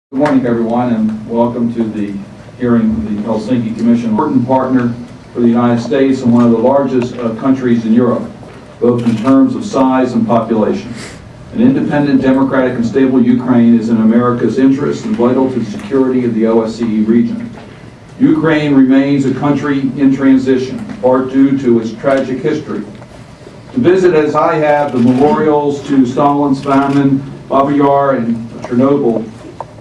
Good morning, everyone, and welcome to the hearing of the Helsinki Commission. Important partner for the United States and one of the largest countries in Europe, both in terms of size and population. An independent, democratic, and stable Ukraine is in America's interest and vital to the security of the OSCE region. Ukraine remains a country in transition, part due to its tragic history. To visit, as I have, the memorials to Stalin's famine, Babi Yar, and Chernobyl,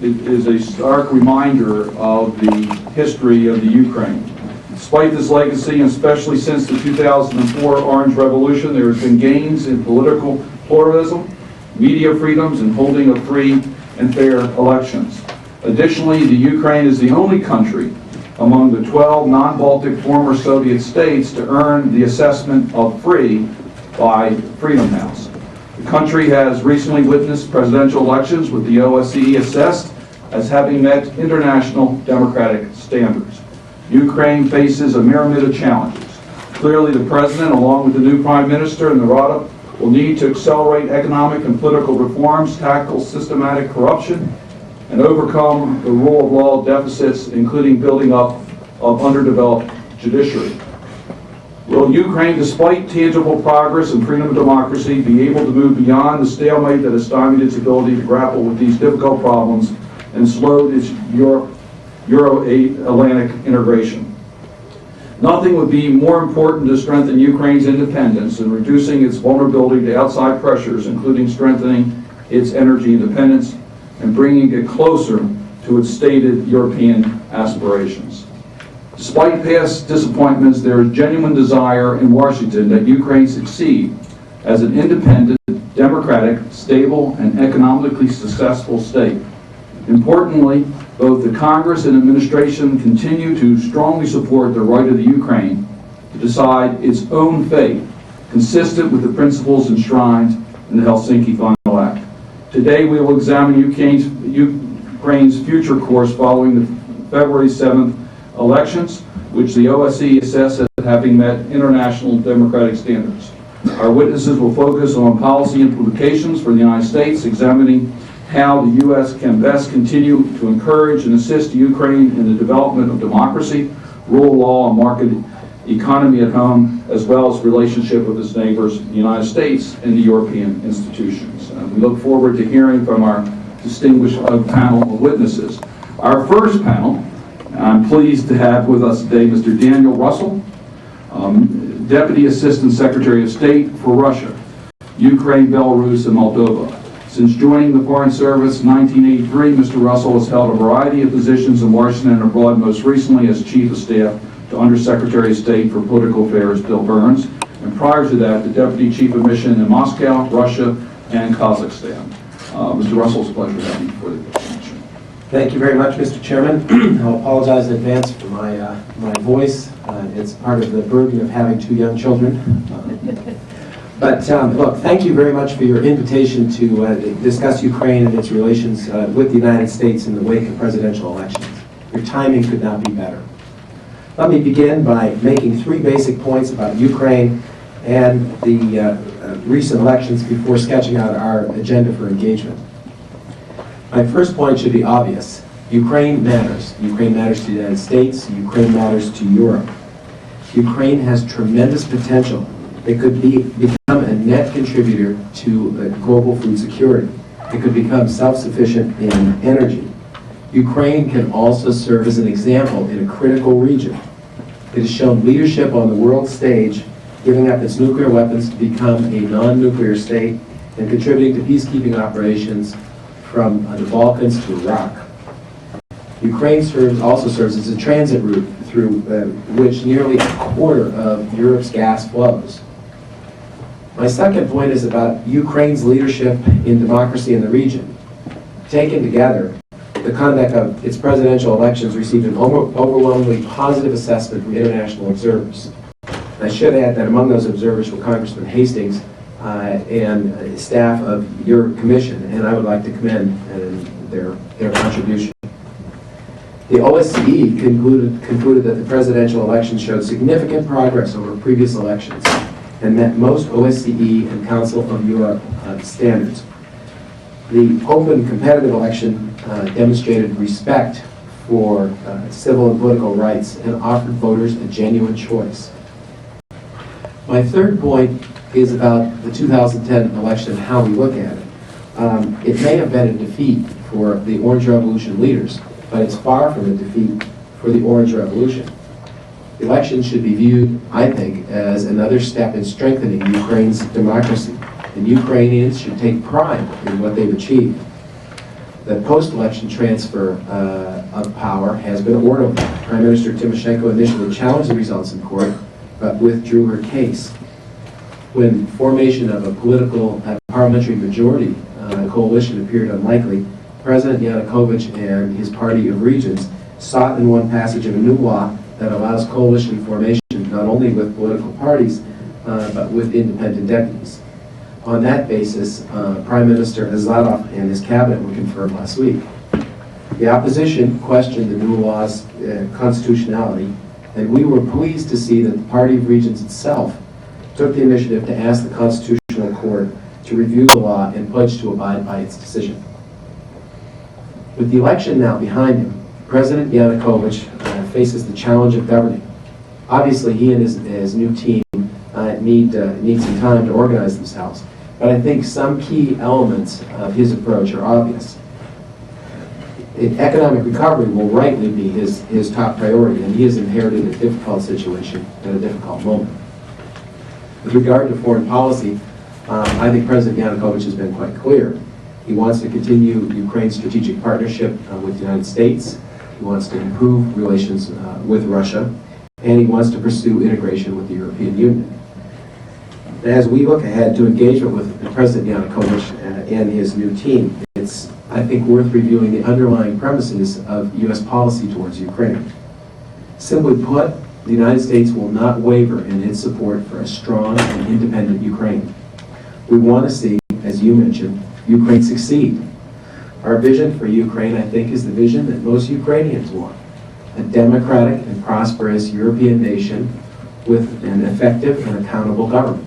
it is a stark reminder of the history of the Ukraine. Despite this legacy, and especially since the 2004 Orange Revolution, there has been gains in political pluralism, media freedoms, and holding of free and fair elections. Additionally, the Ukraine is the only country among the 12 non-Baltic former Soviet states to earn the assessment of free by Freedom House. The country has recently witnessed presidential elections with the OSCE assessed as having met international democratic standards. Ukraine faces a myriad of challenges. Clearly, the president, along with the new prime minister and the Rada, will need to accelerate economic and political reforms, tackle systematic corruption, and overcome the rule of law deficits, including building up of underdeveloped judiciary. Will Ukraine, despite tangible progress and freedom of democracy, be able to move beyond the stalemate that has stymied its ability to grapple with these difficult problems and slowed its Euro-Atlantic integration? Nothing would be more important to strengthen Ukraine's independence and reducing its vulnerability to outside pressures, including strengthening its energy independence and bringing it closer to its stated European aspirations. Despite past disappointments, there is genuine desire in Washington that Ukraine succeed as an independent, democratic, stable, and economically successful state. Importantly, both the Congress and administration continue to strongly support the right of the Ukraine to decide its own fate, consistent with the principles enshrined in the Helsinki Final Act. Today, we will examine Ukraine's future course following the February 7th elections, which the OSCE assessed as having met international democratic standards. Our witnesses will focus on policy implications for the United States, examining how the U.S. can best continue to encourage and assist Ukraine in the development of democracy, rule of law, and market economy at home, as well as relationship with its neighbors, the United States, and the European institutions. We look forward to hearing from our distinguished panel of witnesses. Our first panel, I'm pleased to have with us today Mr. Daniel Russell, Deputy Assistant Secretary of State for Russia, Ukraine, Belarus, and Moldova. Since joining the Foreign Service in 1983, Mr. Russell has held a variety of positions in Washington and abroad, most recently as Chief of Staff to Undersecretary of State for Political Affairs Bill Burns, and prior to that, the Deputy Chief of Mission in Moscow, Russia, and Kazakhstan. Mr. Russell, it's a pleasure to have you before the Commission. Thank you very much, Mr. Chairman. I'll apologize in advance for my voice. It's part of the burden of having two young children. But look, thank you very much for your invitation to discuss Ukraine and its relations with the United States in the wake of presidential elections. Your timing could not be better. Let me begin by making three basic points about Ukraine and the recent elections before sketching out our agenda for engagement. My first point should be obvious. Ukraine matters. Ukraine matters to the United States. Ukraine matters to Europe. Ukraine has tremendous potential. It could become a net contributor to global food security. It could become self-sufficient in energy. Ukraine can also serve as an example in a critical region. It has shown leadership on the world stage, giving up its nuclear weapons to become a non-nuclear state and contributing to peacekeeping operations from the Balkans to Iraq. Ukraine also serves as a transit route through which nearly a quarter of Europe's gas flows. My second point is about Ukraine's leadership in democracy in the region. Taken together, the conduct of its presidential elections received an overwhelmingly positive assessment from international observers. I should add that among those observers were Congressman Hastings and staff of your commission, and I would like to commend their contribution. The OSCE concluded that the presidential election showed significant progress over previous elections and met most OSCE and Council of Europe standards. The open, competitive election demonstrated respect for civil and political rights and offered voters a genuine choice. My third point is about the 2010 election and how we look at it. It may have been a defeat for the Orange Revolution leaders, but it's far from a defeat for the Orange Revolution. The election should be viewed, I think, as another step in strengthening Ukraine's democracy, and Ukrainians should take pride in what they've achieved. The post-election transfer of power has been orderly. Prime Minister Tymoshenko initially challenged the results in court, but withdrew her case. When formation of a political parliamentary majority coalition appeared unlikely, President Yanukovych and his party of regions sought and won passage of a new law that allows coalition formation not only with political parties, but with independent deputies. On that basis, Prime Minister Azarov and his cabinet were confirmed last week. The opposition questioned the new law's constitutionality, and we were pleased to see that the Party of Regions itself took the initiative to ask the Constitutional Court to review the law and pledge to abide by its decision. With the election now behind him, President Yanukovych faces the challenge of governing. Obviously, he and his new team need some time to organize themselves, but I think some key elements of his approach are obvious. Economic recovery will rightly be his top priority, and he has inherited a difficult situation at a difficult moment. With regard to foreign policy, I think President Yanukovych has been quite clear. He wants to continue Ukraine's strategic partnership with the United States. He wants to improve relations with Russia, and he wants to pursue integration with the European Union. As we look ahead to engagement with President Yanukovych and his new team, it's, I think, worth reviewing the underlying premises of U.S. policy towards Ukraine. Simply put, the United States will not waver in its support for a strong and independent Ukraine. We want to see, as you mentioned, Ukraine succeed. Our vision for Ukraine, I think, is the vision that most Ukrainians want: a democratic and prosperous European nation with an effective and accountable government.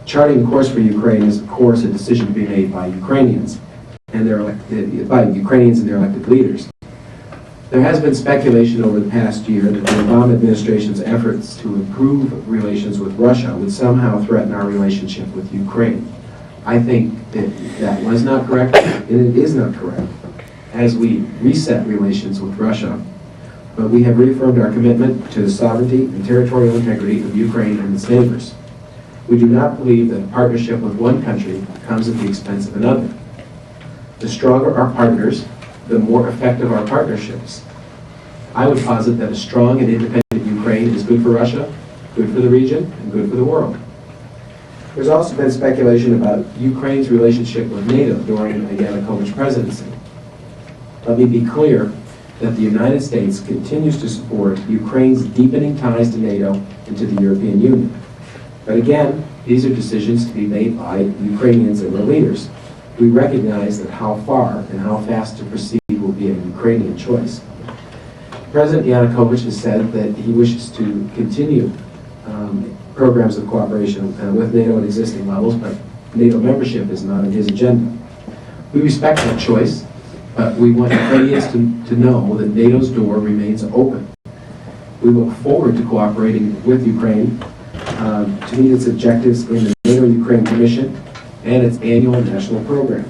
Charting a course for Ukraine is, of course, a decision to be made by Ukrainians and their elected leaders. There has been speculation over the past year that the Obama administration's efforts to improve relations with Russia would somehow threaten our relationship with Ukraine. I think that was not correct, and it is not correct. As we reset relations with Russia, but we have reaffirmed our commitment to the sovereignty and territorial integrity of Ukraine and its neighbors. We do not believe that a partnership with one country comes at the expense of another. The stronger our partners, the more effective our partnerships. I would posit that a strong and independent Ukraine is good for Russia, good for the region, and good for the world. There's also been speculation about Ukraine's relationship with NATO during the Yanukovych presidency. Let me be clear that the United States continues to support Ukraine's deepening ties to NATO and to the European Union. But again, these are decisions to be made by Ukrainians and their leaders. We recognize that how far and how fast to proceed will be a Ukrainian choice. President Yanukovych has said that he wishes to continue programs of cooperation with NATO at existing levels, but NATO membership is not on his agenda. We respect that choice, but we want Ukrainians to know that NATO's door remains open. We look forward to cooperating with Ukraine to meet its objectives in the NATO-Ukraine Commission and its annual national program.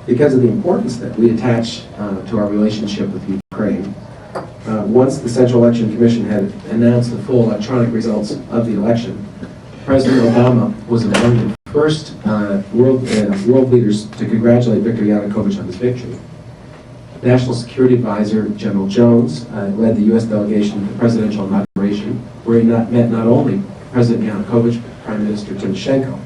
Because of the importance that we attach to our relationship with Ukraine, once the Central Election Commission had announced the full electronic results of the election, President Obama was among the first world leaders to congratulate Viktor Yanukovych on his victory. National Security Advisor General Jones led the U.S. delegation to the presidential inauguration, where he met not only President Yanukovych, but Prime Minister Tymoshenko.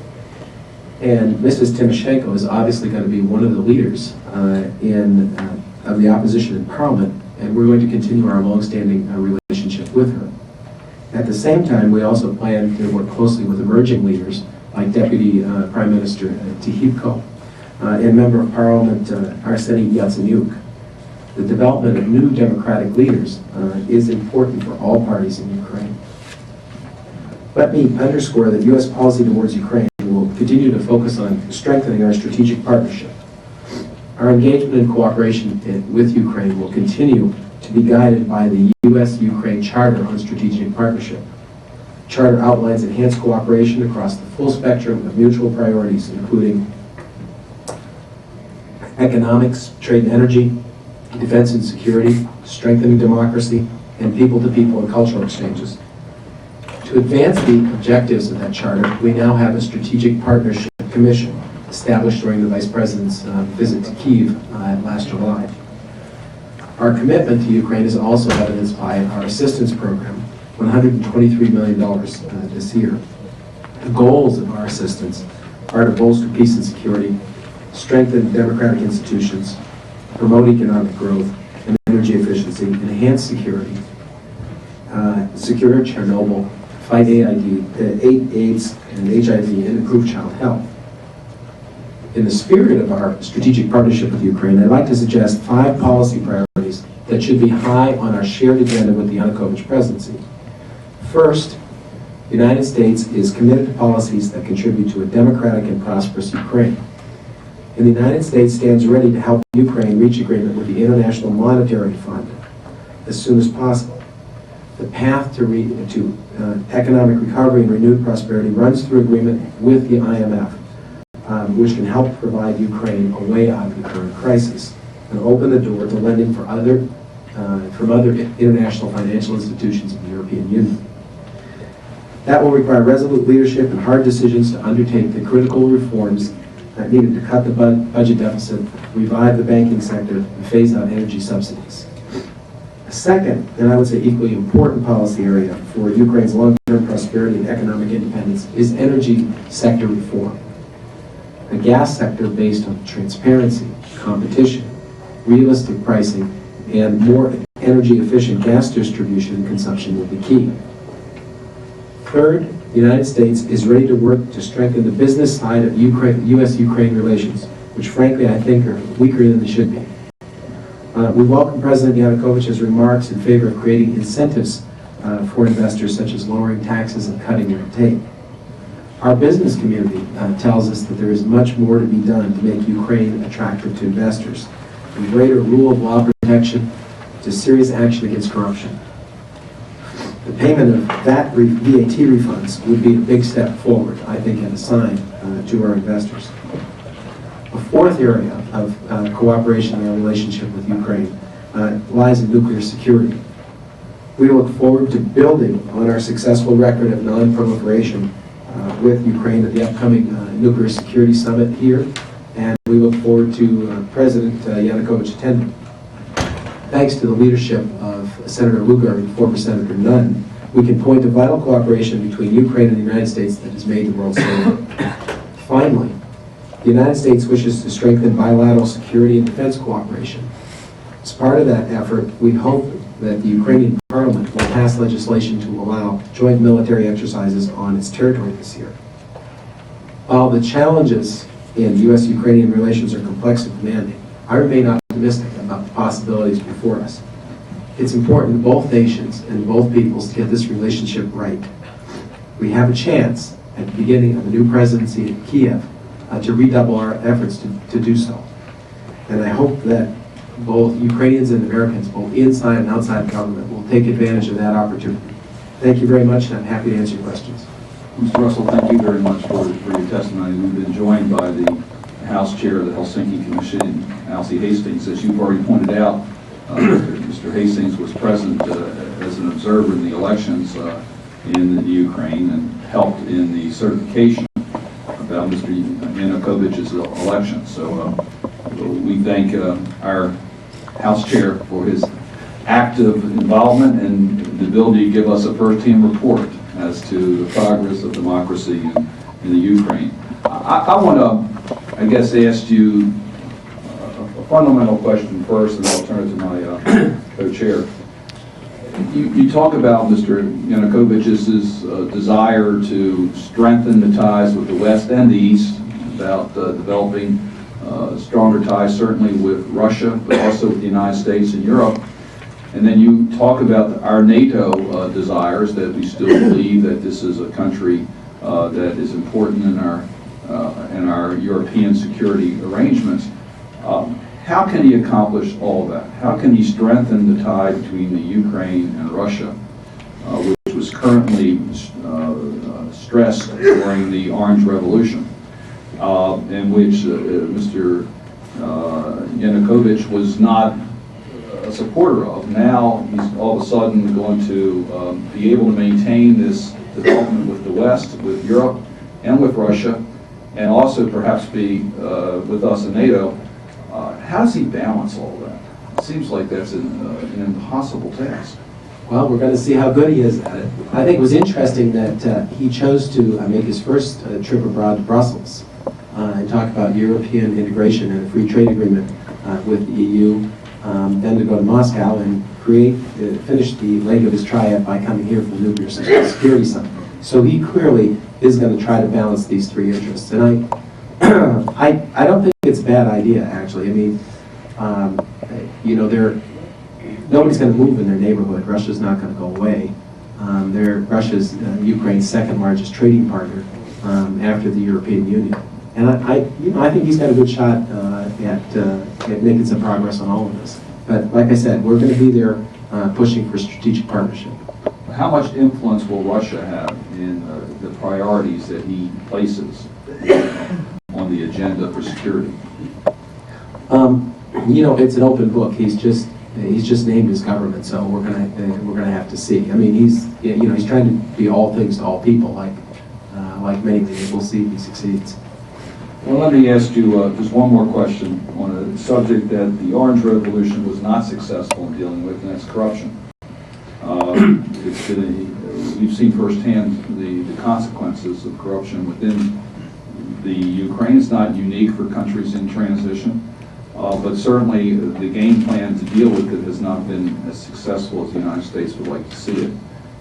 And Mrs. Tymoshenko is obviously going to be one of the leaders of the opposition in Parliament, and we're going to continue our long-standing relationship with her. At the same time, we also plan to work closely with emerging leaders like Deputy Prime Minister Tihipko and Member of Parliament Arseniy Yatsenyuk. The development of new democratic leaders is important for all parties in Ukraine. Let me underscore that U.S. policy towards Ukraine will continue to focus on strengthening our strategic partnership. Our engagement and cooperation with Ukraine will continue to be guided by the U.S.-Ukraine Charter on Strategic Partnership. The Charter outlines enhanced cooperation across the full spectrum of mutual priorities, including economics, trade and energy, defense and security, strengthening democracy, and people-to-people and cultural exchanges. To advance the objectives of that charter, we now have a Strategic Partnership Commission established during the Vice President's visit to Kyiv last July. Our commitment to Ukraine is also evidenced by our assistance program, $123 million this year. The goals of our assistance are to bolster peace and security, strengthen democratic institutions, promote economic growth and energy efficiency, enhance security, secure Chernobyl, fight AIDS and HIV, and improve child health. In the spirit of our strategic partnership with Ukraine, I'd like to suggest 5 policy priorities that should be high on our shared agenda with the Yanukovych presidency. First, the United States is committed to policies that contribute to a democratic and prosperous Ukraine. And the United States stands ready to help Ukraine reach agreement with the International Monetary Fund as soon as possible. The path to economic recovery and renewed prosperity runs through agreement with the IMF, which can help provide Ukraine a way out of the current crisis and open the door to lending from other international financial institutions of the European Union. That will require resolute leadership and hard decisions to undertake the critical reforms needed to cut the budget deficit, revive the banking sector, and phase out energy subsidies. A second, and I would say equally important policy area for Ukraine's long-term prosperity and economic independence is energy sector reform. A gas sector based on transparency, competition, realistic pricing, and more energy-efficient gas distribution and consumption will be key. Third, the United States is ready to work to strengthen the business side of U.S.-Ukraine relations, which frankly I think are weaker than they should be. We welcome President Yanukovych's remarks in favor of creating incentives for investors, such as lowering taxes and cutting red tape. Our business community tells us that there is much more to be done to make Ukraine attractive to investors, from greater rule of law protection to serious action against corruption. The payment of VAT refunds would be a big step forward, I think, and a sign to our investors. A fourth area of cooperation in our relationship with Ukraine lies in nuclear security. We look forward to building on our successful record of non-proliferation with Ukraine at the upcoming Nuclear Security Summit here, and we look forward to President Yanukovych attending. Thanks to the leadership of Senator Lugar and former Senator Nunn, we can point to vital cooperation between Ukraine and the United States that has made the world safer. Finally, the United States wishes to strengthen bilateral security and defense cooperation. As part of that effort, we hope that the Ukrainian Parliament will pass legislation to allow joint military exercises on its territory this year. While the challenges in U.S.-Ukrainian relations are complex and demanding, I remain optimistic about the possibilities before us. It's important to both nations and both peoples to get this relationship right. We have a chance at the beginning of a new presidency in Kiev to redouble our efforts to do so. And I hope that both Ukrainians and Americans, both inside and outside government, will take advantage of that opportunity. Thank you very much, and I'm happy to answer your questions. Mr. Russell, thank you very much for your testimony. We've been joined by the House Chair of the Helsinki Commission, Alcee Hastings. As you've already pointed out, Mr. Hastings was present as an observer in the elections in the Ukraine and helped in the certification about Mr. Yanukovych's election. So we thank our House Chair for his active involvement and the ability to give us a first-hand report as to the progress of democracy in the Ukraine. I want to, I guess, ask you a fundamental question first, and I'll turn it to my co-chair. You talk about Mr. Yanukovych's desire to strengthen the ties with the West and the East, about developing stronger ties certainly with Russia, but also with the United States and Europe. And then you talk about our NATO desires, that we still believe that this is a country that is important in our European security arrangements. How can he accomplish all that? How can he strengthen the tie between the Ukraine and Russia, which was currently stressed during the Orange Revolution, in which Mr. Yanukovych was not a supporter of? Now he's all of a sudden going to be able to maintain this development with the West, with Europe, and with Russia, and also perhaps be with us in NATO. How does he balance all that? It seems like that's an impossible task. Well, we're going to see how good he is at it. I think it was interesting that he chose to make his first trip abroad to Brussels and talk about European integration and a free trade agreement with the EU, then to go to Moscow and finish the leg of his triad by coming here for the Nuclear Security Summit. So he clearly is going to try to balance these three interests. And I don't think it's a bad idea, actually. I mean, nobody's going to move in their neighborhood. Russia's not going to go away. They're Russia's Ukraine's second largest trading partner after the European Union. And I think he's got a good shot at making some progress on all of this. But like I said, we're going to be there pushing for strategic partnership. How much influence will Russia have in the priorities that he places on the agenda for security? It's an open book. He's just named his government, so we're gonna have to see. I mean, he's trying to be all things to all people, like many things. We'll see if he succeeds. Well, let me ask you just one more question on a subject that the Orange Revolution was not successful in dealing with, and that's corruption. We've seen firsthand the consequences of corruption within the Ukraine. It's not unique for countries in transition, but certainly the game plan to deal with it has not been as successful as the United States would like to see it.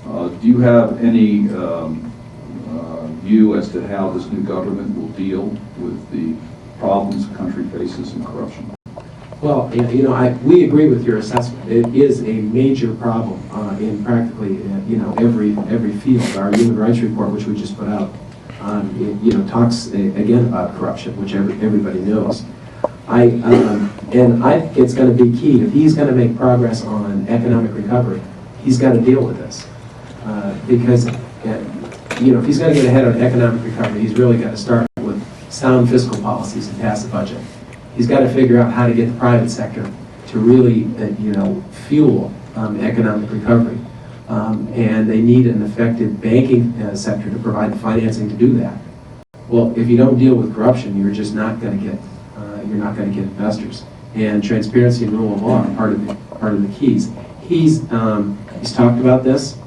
Do you have any view as to how this new government will deal with the problems the country faces in corruption? Well, we agree with your assessment. It is a major problem in practically every field. Our Human Rights Report, which we just put out, talks again about corruption, which everybody knows. I think it's going to be key. If he's going to make progress on economic recovery, he's got to deal with this because if he's going to get ahead on economic recovery, he's really got to start with sound fiscal policies and pass a budget. He's got to figure out how to get the private sector to really, fuel economic recovery. And they need an effective banking sector to provide the financing to do that. Well, if you don't deal with corruption, you're just not going to get investors. And transparency and rule of law are part of the keys. He's talked about this,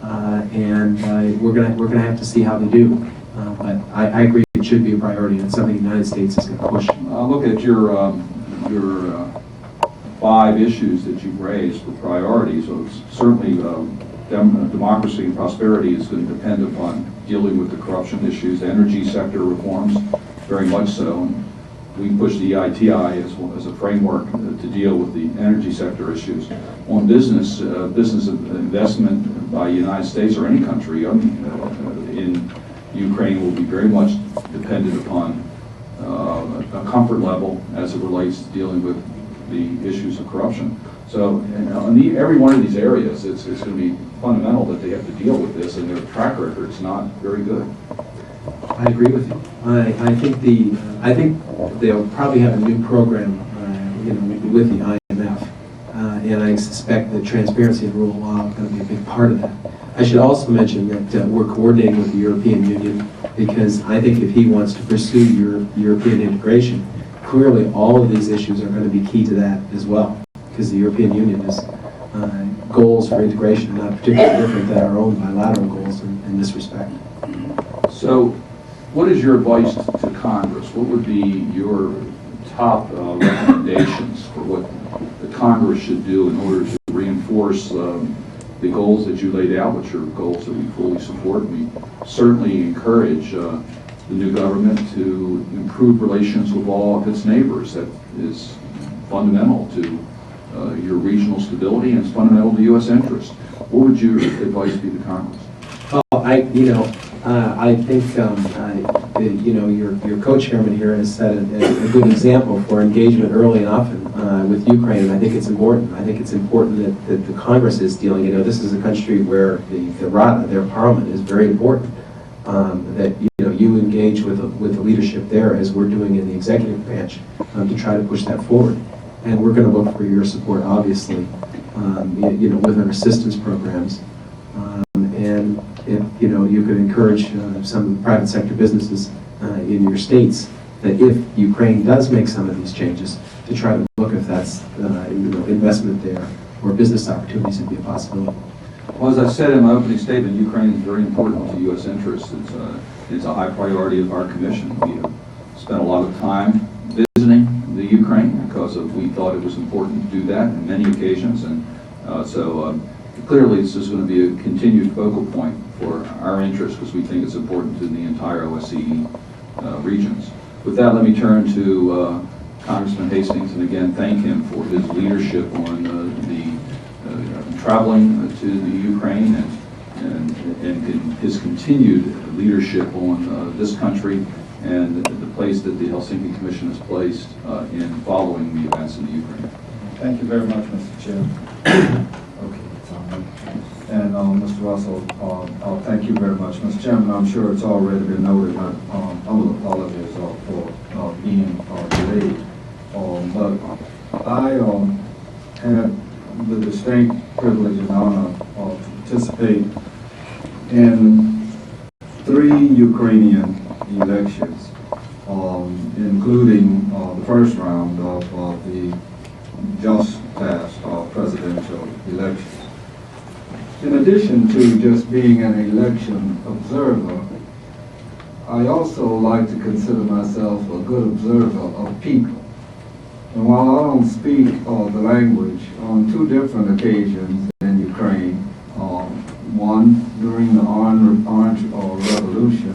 and we're gonna have to see how they do. But I agree it should be a priority, and it's something the United States is going to push. Look at your 5 issues that you've raised for priorities. So certainly democracy and prosperity is going to depend upon dealing with the corruption issues. The energy sector reforms, very much so. And we push the EITI as a framework to deal with the energy sector issues. On business investment by the United States or any country in Ukraine will be very much dependent upon a comfort level as it relates to dealing with the issues of corruption. So on every one of these areas, it's going to be fundamental that they have to deal with this, and their track record is not very good. I agree with you. I think they'll probably have a new program, with the IMF, and I suspect that transparency and rule of law are going to be a big part of that. I should also mention that we're coordinating with the European Union because I think if he wants to pursue European integration, clearly all of these issues are going to be key to that as well, because the European Union has goals for integration not particularly different than our own bilateral goals in this respect. So what is your advice to Congress? What would be your top recommendations for what the Congress should do in order to reinforce the goals that you laid out, which are goals that we fully support? We certainly encourage the new government to improve relations with all of its neighbors. That is fundamental to your regional stability, and it's fundamental to U.S. interest. What would your advice be to Congress? Well, I think, your co-chairman here has set a good example for engagement early and often with Ukraine, and I think it's important. I think it's important that the Congress is dealing. This is a country where the Rada, their parliament, is very important. That you engage with the leadership there, as we're doing in the executive branch, to try to push that forward. And we're going to look for your support, obviously, with our assistance programs. And if you could encourage some private sector businesses in your states, that if Ukraine does make some of these changes, to try to look if that's investment there or business opportunities would be a possibility. Well, as I said in my opening statement, Ukraine is very important to U.S. interests. It's a high priority of our commission. We have spent a lot of time visiting the Ukraine because we thought it was important to do that on many occasions, and so clearly it's just going to be a continued focal point for our interests, because we think it's important to the entire OSCE regions. With that, let me turn to Congressman Hastings, and again thank him for his leadership on traveling to the Ukraine and his continued leadership on this country and the place that the Helsinki Commission has placed in following the events in the Ukraine. Thank you very much, Mr. Chair. Okay, and Mr. Russell, I'll thank you very much. Mr. Chairman, I'm sure it's already been noted, but humble apologies for being delayed. But I had the distinct privilege and honor to participate in 3 Ukrainian elections, including the first round of the just passed presidential elections. In addition to just being an election observer, I also like to consider myself a good observer of people. And while I don't speak the language, on 2 different occasions in Ukraine, one during the Orange Revolution,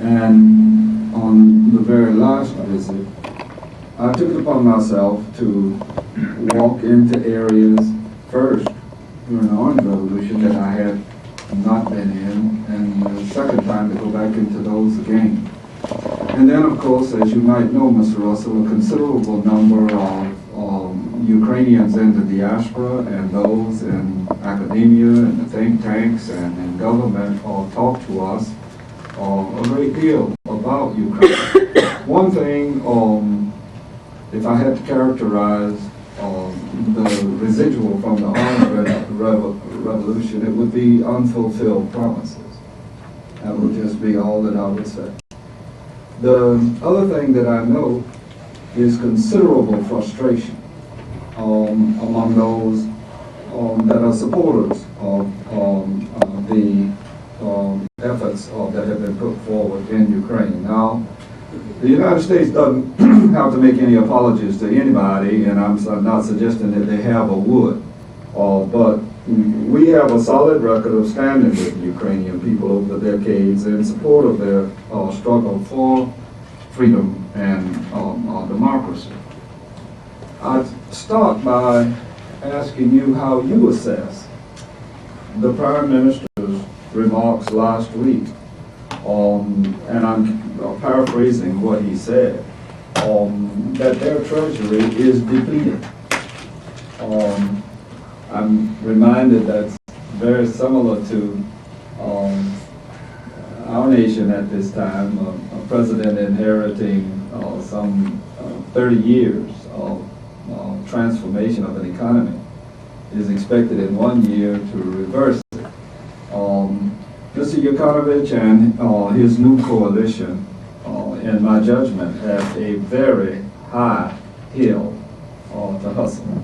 and on the very last visit, I took it upon myself to walk into areas first during the Orange Revolution that I had not been in, and the second time to go back into those again. And then, of course, as you might know, Mr. Russell, a considerable number of Ukrainians in the diaspora and those in academia and the think tanks and in government talk to us a great deal about Ukraine. One thing, if I had to characterize the residual from the Orange Revolution, it would be unfulfilled promises. That would just be all that I would say. The other thing that I know is considerable frustration among those that are supporters of the efforts that have been put forward in Ukraine. Now, the United States doesn't have to make any apologies to anybody, and I'm not suggesting that they have or would, but we have a solid record of standing with the Ukrainian people over the decades in support of their struggle for freedom and democracy. I'd start by asking you how you assess the Prime Minister's remarks last week, and I'm paraphrasing what he said, that their treasury is depleted. I'm reminded that's very similar to our nation at this time, a president inheriting some 30 years of transformation of an economy is expected in 1 year to reverse it. Mr. Yukounovich and his new coalition, in my judgment, have a very high hill to hustle.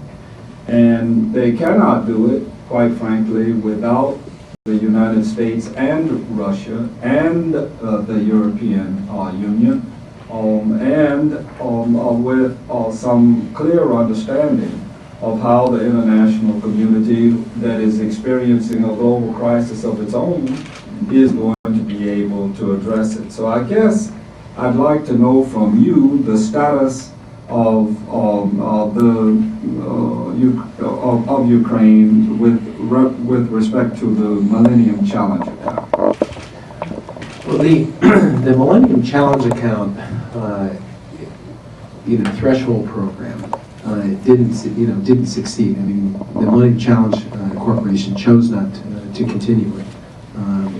And they cannot do it, quite frankly, without the United States and Russia and the European Union, and with some clear understanding of how the international community that is experiencing a global crisis of its own is going to be able to address it. So I guess I'd like to know from you the status of Ukraine with respect to the Millennium Challenge account? Well, the Millennium Challenge account, threshold program, didn't succeed. I mean, the Millennium Challenge Corporation chose not to continue it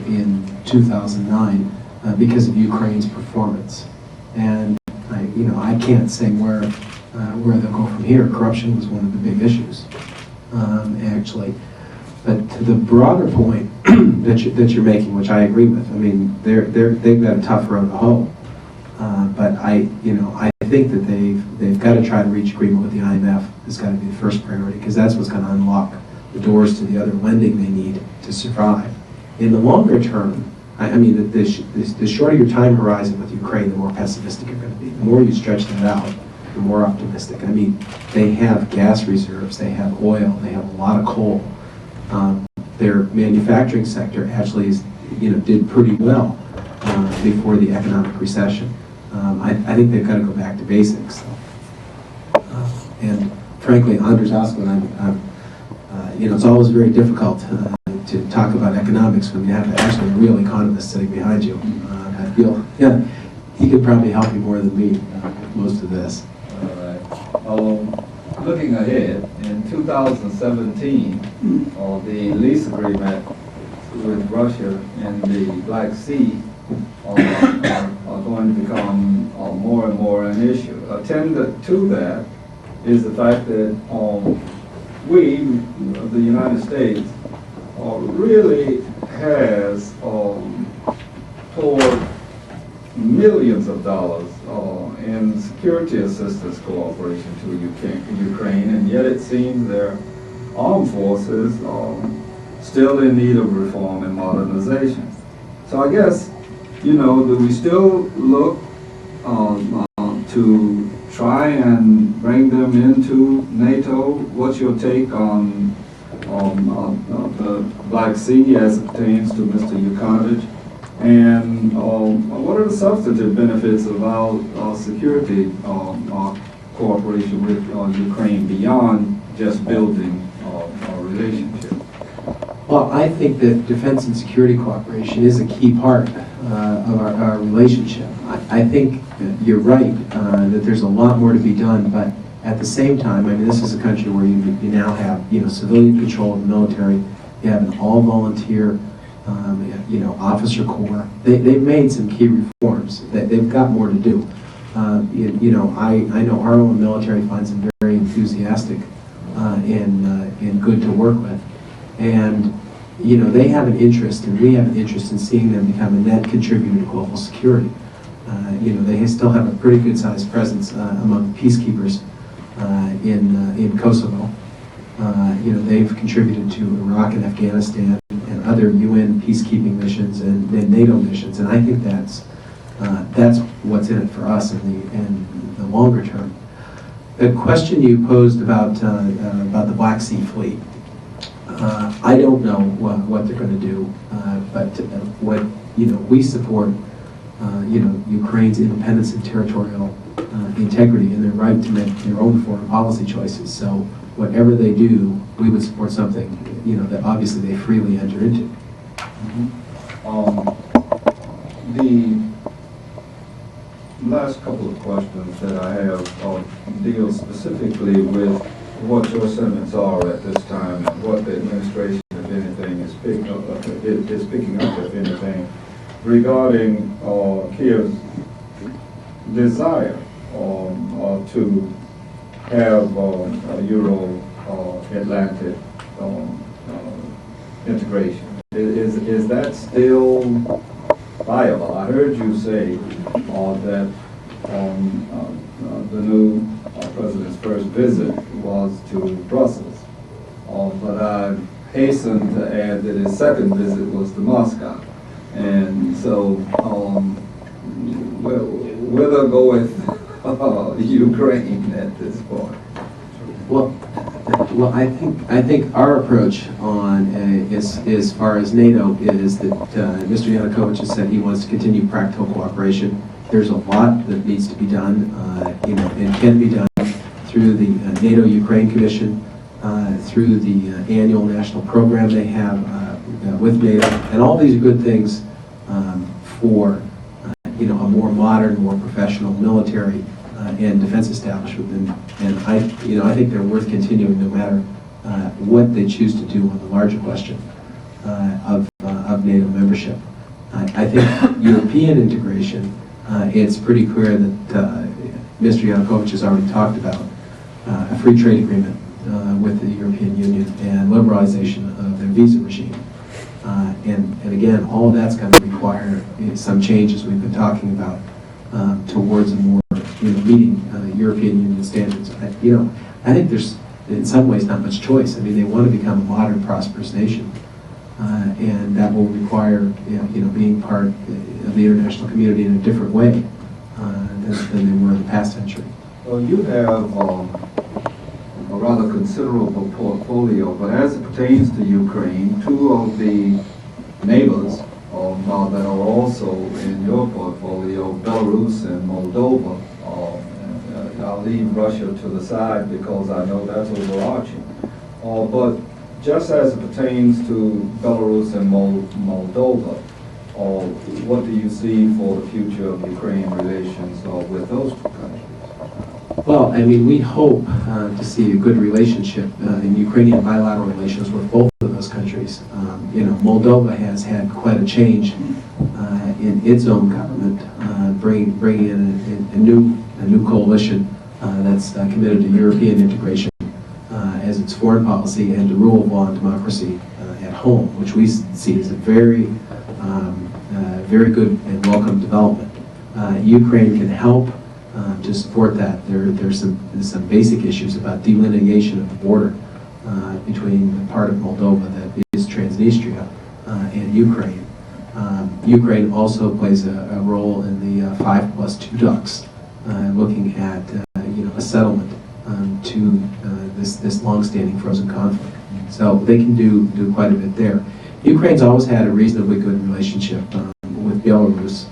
in 2009 because of Ukraine's performance. And I can't say where they'll go from here. Corruption was one of the big issues, actually. But to the broader point that you're making, which I agree with, I mean, they've got a tough road to hoe. But I think that they've got to try to reach agreement with the IMF. It's got to be the first priority, because that's what's going to unlock the doors to the other lending they need to survive. In the longer term, I mean, the shorter your time horizon with Ukraine, the more pessimistic you're going to be. The more you stretch that out, the more optimistic. I mean, they have gas reserves, they have oil, they have a lot of coal. Their manufacturing sector actually did pretty well before the economic recession. I think they've got to go back to basics. And frankly, Anders Osman, it's always very difficult to talk about economics when you have actually a real economist sitting behind you. I feel, he could probably help you more than me with most of this. All right. Looking ahead, in 2017, the lease agreement with Russia and the Black Sea are going to become more and more an issue. Attendant to that is the fact that we, the United States, really has poured millions of dollars in security assistance cooperation to Ukraine, and yet it seems their armed forces are still in need of reform and modernization. So I guess, do we still look to try and bring them into NATO? What's your take on the Black Sea as it pertains to Mr. Yukounovich? And what are the substantive benefits of our security cooperation with Ukraine beyond just building a relationship? Well, I think that defense and security cooperation is a key part of our relationship. I think you're right that there's a lot more to be done, but at the same time, I mean, this is a country where you now have civilian control of the military. You have an all-volunteer officer corps. They've made some key reforms. They've got more to do. I know our own military finds them very enthusiastic and good to work with. And they have an interest, and we have an interest in seeing them become a net contributor to global security. They still have a pretty good-sized presence among peacekeepers in Kosovo. They've contributed to Iraq and Afghanistan and other UN peacekeeping missions and NATO missions, and I think that's what's in it for us in the longer term. The question you posed about the Black Sea Fleet, I don't know what they're going to do, but what we support, Ukraine's independence and territorial integrity and their right to make their own foreign policy choices. So whatever they do, we would support something that obviously they freely enter into. The last couple of questions that I have deal specifically with what your sentiments are at this time and what the administration, if anything, is picking up, if anything, regarding Kiev's desire to have Euro-Atlantic integration. Is that still viable? I heard you say that the new president's first visit was to Brussels, but I hasten to add that his second visit was to Moscow. And so, we'll go with Ukraine at this point. Well, I think our approach on as far as NATO is that Mr. Yanukovych has said he wants to continue practical cooperation. There's a lot that needs to be done, and can be done through the NATO-Ukraine Commission, through the annual national program they have with NATO, and all these are good things for a more modern, more professional military and defense establishment, and I think they're worth continuing no matter what they choose to do on the larger question of NATO membership. I think European integration, it's pretty clear that Mr. Yanukovych has already talked about a free trade agreement with the European Union and liberalization of their visa regime. And again, all of that's going to require some changes we've been talking about towards a more, meeting European Union standards. I think there's in some ways not much choice. I mean, they want to become a modern, prosperous nation, and that will require, being part of the international community in a different way than they were in the past century. Well, you have a rather considerable portfolio, but as it pertains to Ukraine, two of the neighbors that are also in your portfolio, Belarus and Moldova. I'll leave Russia to the side because I know that's overarching. But just as it pertains to Belarus and Moldova, what do you see for the future of Ukraine relations with those two countries? Well, I mean, we hope to see a good relationship in Ukrainian bilateral relations with both of those countries. Moldova has had quite a change in its own government, bringing in a new coalition that's committed to European integration as its foreign policy and to rule of law and democracy at home, which we see as a very good and welcome development. Ukraine can help to support that. There's some basic issues about delineation of the border between the part of Moldova that is Transnistria and Ukraine. Ukraine also plays a role in the 5+2 talks, looking at a settlement to this long-standing frozen conflict. So they can do quite a bit there. Ukraine's always had a reasonably good relationship with Belarus.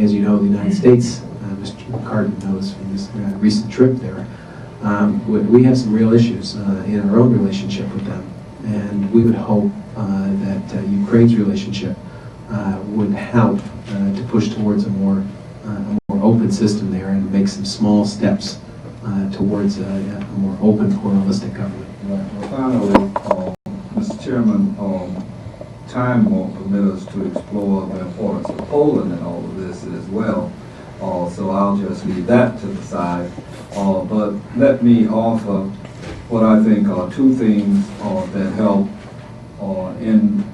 As you know, the United States, Mr. McCartney knows from this recent trip there, we have some real issues in our own relationship with them, and we would hope that Ukraine's relationship would help to push towards a more open system there and make some small steps towards a more open, pluralistic government. Well, finally, Mr. Chairman, time won't permit us to explore the importance of Poland in all of this as well. So I'll just leave that to the side. But let me offer what I think are two things that help in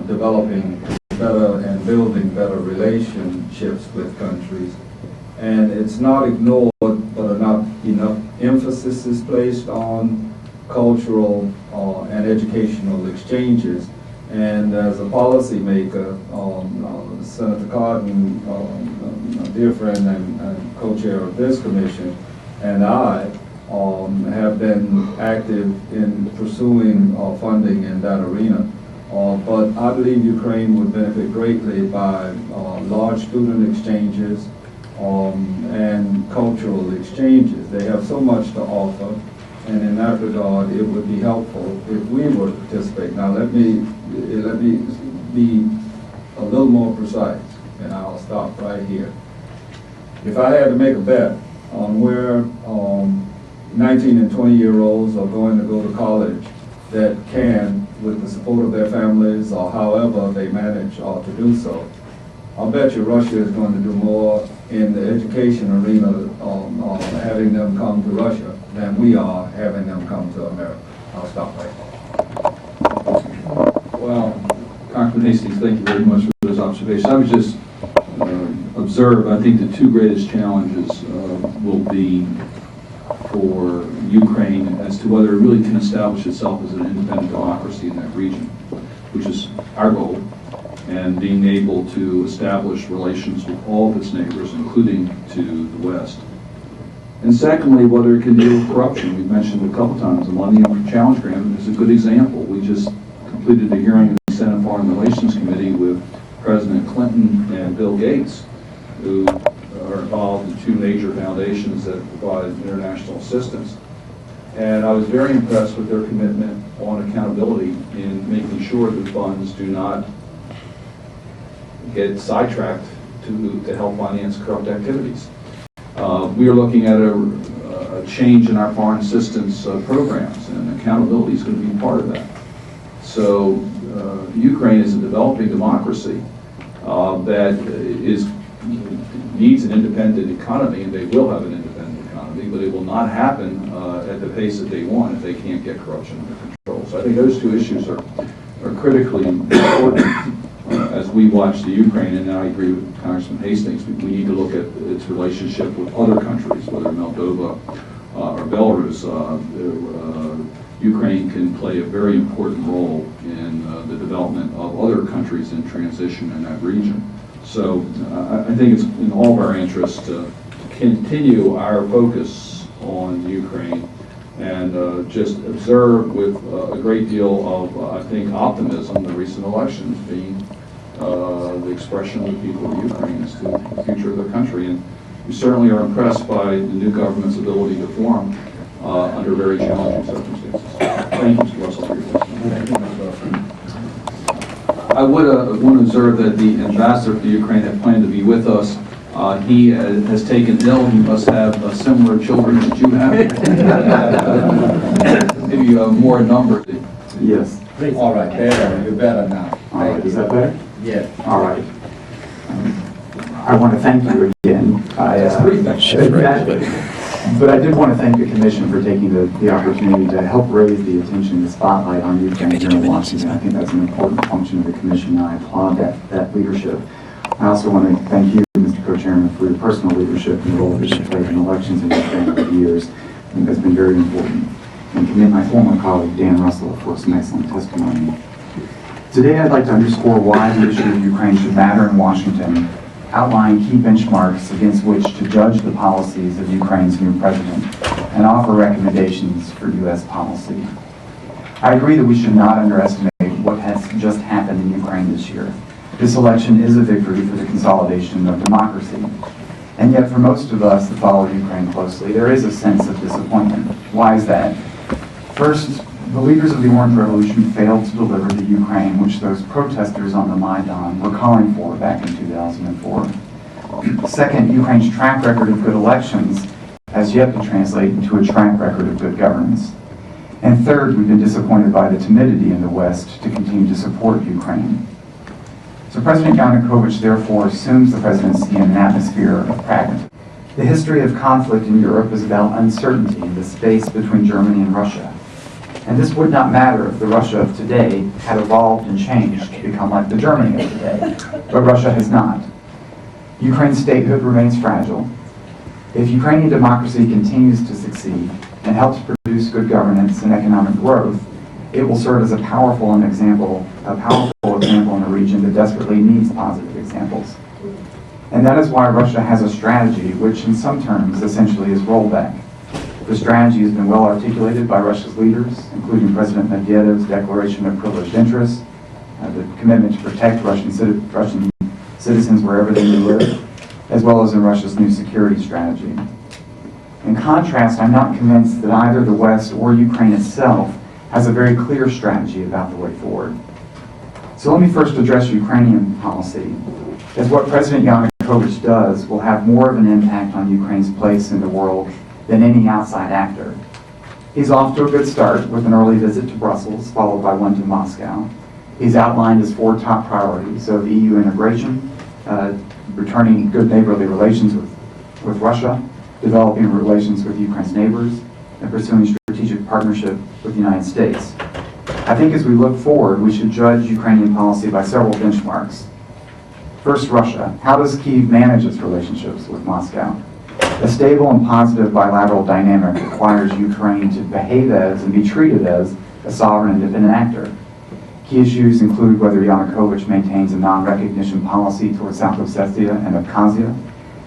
developing better and building better relationships with countries. And it's not ignored, but not enough emphasis is placed on cultural and educational exchanges. And as a policymaker, Senator Cardin, a dear friend and co-chair of this commission, and I have been active in pursuing funding in that arena. But I believe Ukraine would benefit greatly by large student exchanges and cultural exchanges. They have so much to offer, and in that regard, it would be helpful if we were to participate. Now, let me be a little more precise, and I'll stop right here. If I had to make a bet on where 19 and 20-year-olds are going to go to college that can, with the support of their families or however they manage to do so, I'll bet you Russia is going to do more in the education arena having them come to Russia than we are having them come to America. I'll stop right there. Well, Congressman Hastings, thank you very much for those observations. I would just observe, I think the two greatest challenges will be for Ukraine as to whether it really can establish itself as an independent democracy in that region, which is our goal, and being able to establish relations with all of its neighbors, including to the West. And secondly, whether it can deal with corruption. We've mentioned it a couple times. The Millennium Challenge Grant is a good example. We just completed a hearing in the Senate Foreign Relations Committee with President Clinton and Bill Gates, who involved in two major foundations that provide international assistance. And I was very impressed with their commitment on accountability in making sure that funds do not get sidetracked to help finance corrupt activities. We are looking at a change in our foreign assistance programs, and accountability is going to be part of that. So Ukraine is a developing democracy that needs an independent economy, and they will have an independent economy, but it will not happen at the pace that they want if they can't get corruption under control. So I think those two issues are critically important as we watch the Ukraine, and I agree with Congressman Hastings. We need to look at its relationship with other countries, whether Moldova or Belarus. Ukraine can play a very important role in the development of other countries in transition in that region. So I think it's in all of our interest to continue our focus on Ukraine and just observe with a great deal of, I think, optimism the recent elections being the expression of the people of Ukraine as to the future of their country. And we certainly are impressed by the new government's ability to form under very challenging circumstances. Thank you, Mr. Russell, for your testimony. I would want to observe that the ambassador for Ukraine had planned to be with us. He has taken ill. He must have similar children that you have. Maybe more in number. Yes. All right, better, you're better now. All right, is that better? Yes. All right. I want to thank you again. But I did want to thank the Commission for taking the opportunity to help raise the attention, the spotlight on Ukraine here in Washington. I think that's an important function of the Commission, and I applaud that leadership. I also want to thank you, Mr. Co-Chairman, for your personal leadership and the role that you've played in elections in Ukraine over the years. I think that's been very important. And commend my former colleague, Dan Russell, for some excellent testimony. Today, I'd like to underscore why the issue of Ukraine should matter in Washington, outline key benchmarks against which to judge the policies of Ukraine's new president, and offer recommendations for U.S. policy. I agree that we should not underestimate what has just happened in Ukraine this year. This election is a victory for the consolidation of democracy. And yet, for most of us that follow Ukraine closely, there is a sense of disappointment. Why is that? First, the leaders of the Orange Revolution failed to deliver the Ukraine which those protesters on the Maidan were calling for back in 2004. Second, Ukraine's track record of good elections has yet to translate into a track record of good governance. And third, we've been disappointed by the timidity in the West to continue to support Ukraine. So President Yanukovych therefore assumes the presidency in an atmosphere of pragmatism. The history of conflict in Europe is about uncertainty in the space between Germany and Russia. And this would not matter if the Russia of today had evolved and changed to become like the Germany of today, but Russia has not. Ukraine's statehood remains fragile. If Ukrainian democracy continues to succeed and helps produce good governance and economic growth, it will serve as a powerful example in a region that desperately needs positive examples. And that is why Russia has a strategy which in some terms essentially is rollback. The strategy has been well articulated by Russia's leaders, including President Medvedev's declaration of privileged interests, the commitment to protect Russian citizens wherever they may live, as well as in Russia's new security strategy. In contrast, I'm not convinced that either the West or Ukraine itself has a very clear strategy about the way forward. So let me first address Ukrainian policy, as what President Yanukovych does will have more of an impact on Ukraine's place in the world than any outside actor. He's off to a good start with an early visit to Brussels, followed by one to Moscow. He's outlined his 4 top priorities of EU integration, returning good neighborly relations with Russia, developing relations with Ukraine's neighbors, and pursuing strategic partnership with the United States. I think as we look forward, we should judge Ukrainian policy by several benchmarks. First, Russia. How does Kyiv manage its relationships with Moscow? A stable and positive bilateral dynamic requires Ukraine to behave as and be treated as a sovereign independent actor. Key issues include whether Yanukovych maintains a non-recognition policy towards South Ossetia and Abkhazia,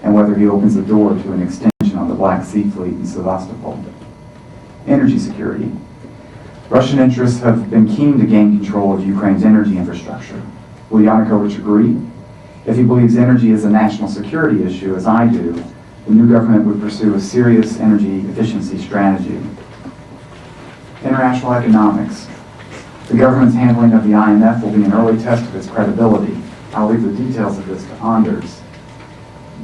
and whether he opens the door to an extension on the Black Sea Fleet in Sevastopol. Energy security. Russian interests have been keen to gain control of Ukraine's energy infrastructure. Will Yanukovych agree? If he believes energy is a national security issue, as I do, the new government would pursue a serious energy efficiency strategy. International economics. The government's handling of the IMF will be an early test of its credibility. I'll leave the details of this to Anders.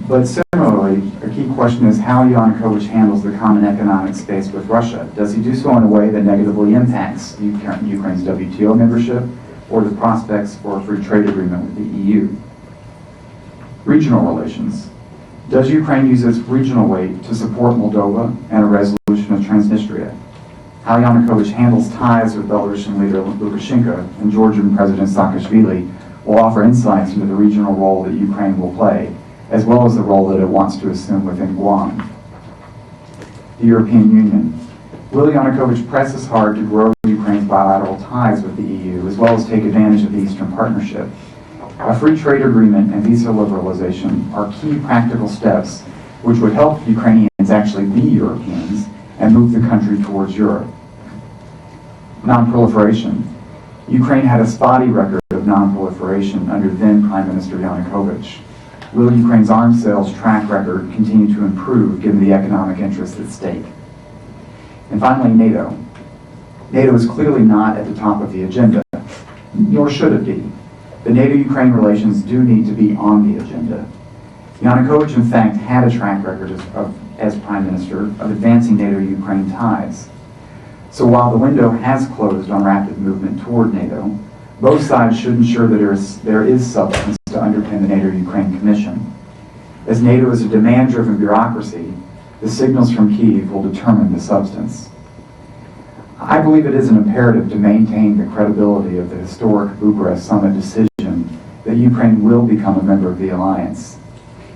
But similarly, a key question is how Yanukovych handles the common economic space with Russia. Does he do so in a way that negatively impacts Ukraine's WTO membership or the prospects for a free trade agreement with the EU? Regional relations. Does Ukraine use its regional weight to support Moldova and a resolution of Transnistria? How Yanukovych handles ties with Belarusian leader Lukashenko and Georgian President Saakashvili will offer insights into the regional role that Ukraine will play, as well as the role that it wants to assume within Guam. The European Union. Will Yanukovych presses hard to grow Ukraine's bilateral ties with the EU, as well as take advantage of the Eastern Partnership? A free trade agreement and visa liberalization are key practical steps which would help Ukrainians actually be Europeans and move the country towards Europe. Non-proliferation. Ukraine had a spotty record of non-proliferation under then Prime Minister Yanukovych. Will Ukraine's arms sales track record continue to improve given the economic interests at stake? And finally, NATO. NATO is clearly not at the top of the agenda, nor should it be. The NATO-Ukraine relations do need to be on the agenda. Yanukovych, in fact, had a track record as Prime Minister of advancing NATO-Ukraine ties. So while the window has closed on rapid movement toward NATO, both sides should ensure that there is substance to underpin the NATO-Ukraine Commission. As NATO is a demand-driven bureaucracy, the signals from Kyiv will determine the substance. I believe it is an imperative to maintain the credibility of the historic Bucharest Summit decision that Ukraine will become a member of the alliance.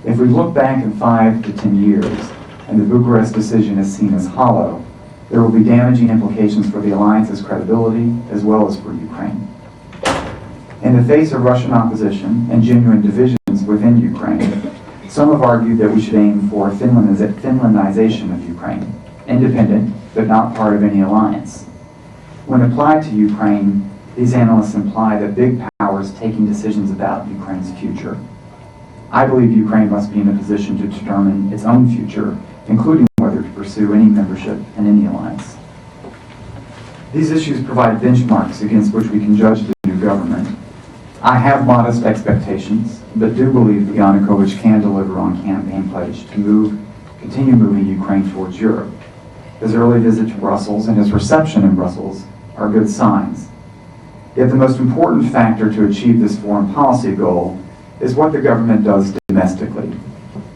If we look back in 5 to 10 years and the Bucharest decision is seen as hollow, there will be damaging implications for the alliance's credibility as well as for Ukraine. In the face of Russian opposition and genuine divisions within Ukraine, some have argued that we should aim for Finlandization of Ukraine, independent but not part of any alliance. When applied to Ukraine, these analysts imply that big powers taking decisions about Ukraine's future. I believe Ukraine must be in a position to determine its own future, including whether to pursue any membership in any alliance. These issues provide benchmarks against which we can judge the new government. I have modest expectations, but do believe that Yanukovych can deliver on campaign pledge to continue moving Ukraine towards Europe. His early visit to Brussels and his reception in Brussels are good signs. Yet the most important factor to achieve this foreign policy goal is what the government does domestically.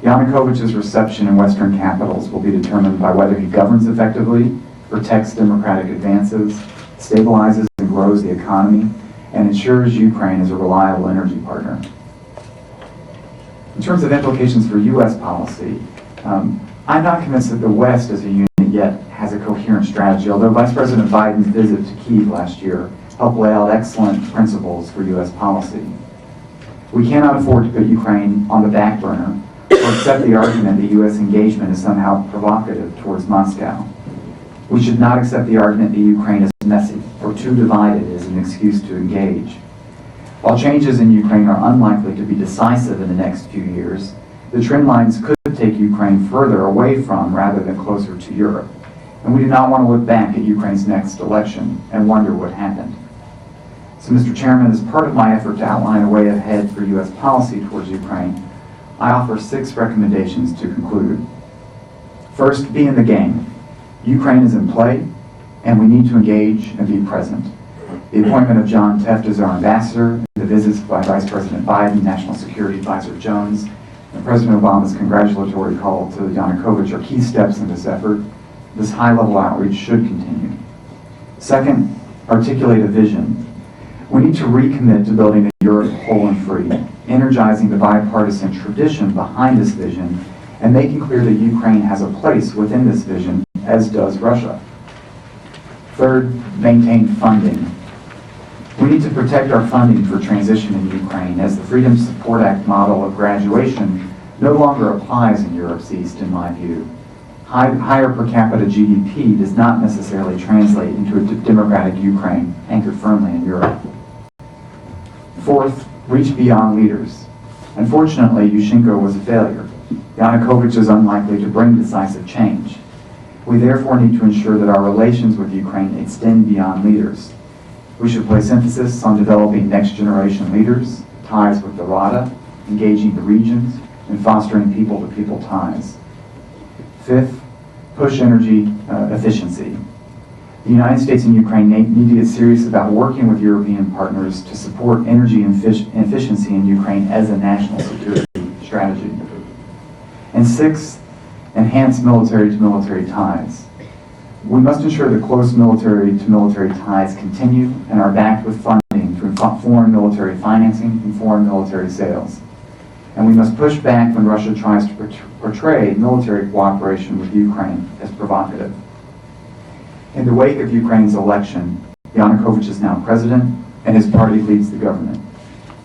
Yanukovych's reception in Western capitals will be determined by whether he governs effectively, protects democratic advances, stabilizes and grows the economy, and ensures Ukraine is a reliable energy partner. In terms of implications for U.S. policy, I'm not convinced that the West as a unit yet has a coherent strategy, although Vice President Biden's visit to Kyiv last year helped lay out excellent principles for U.S. policy. We cannot afford to put Ukraine on the back burner or accept the argument that U.S. engagement is somehow provocative towards Moscow. We should not accept the argument that Ukraine is messy or too divided as an excuse to engage. While changes in Ukraine are unlikely to be decisive in the next few years, the trend lines could take Ukraine further away from rather than closer to Europe. And we do not want to look back at Ukraine's next election and wonder what happened. So, Mr. Chairman, as part of my effort to outline a way ahead for U.S. policy towards Ukraine, I offer 6 recommendations to conclude. First, be in the game. Ukraine is in play, and we need to engage and be present. The appointment of John Teft as our ambassador, the visits by Vice President Biden, National Security Advisor Jones, and President Obama's congratulatory call to Yanukovych are key steps in this effort. This high-level outreach should continue. Second, articulate a vision. We need to recommit to building a Europe whole and free, energizing the bipartisan tradition behind this vision, and making clear that Ukraine has a place within this vision, as does Russia. Third, maintain funding. We need to protect our funding for transition in Ukraine, as the Freedom Support Act model of graduation no longer applies in Europe's East, in my view. Higher per capita GDP does not necessarily translate into a democratic Ukraine anchored firmly in Europe. Fourth, reach beyond leaders. Unfortunately, Yushchenko was a failure. Yanukovych is unlikely to bring decisive change. We therefore need to ensure that our relations with Ukraine extend beyond leaders. We should place emphasis on developing next-generation leaders, ties with the Rada, engaging the regions, and fostering people-to-people ties. Fifth, push energy efficiency. The United States and Ukraine need to get serious about working with European partners to support energy efficiency in Ukraine as a national security strategy. And sixth, enhance military-to-military ties. We must ensure that close military-to-military ties continue and are backed with funding through foreign military financing and foreign military sales. And we must push back when Russia tries to portray military cooperation with Ukraine as provocative. In the wake of Ukraine's election, Yanukovych is now president and his party leads the government.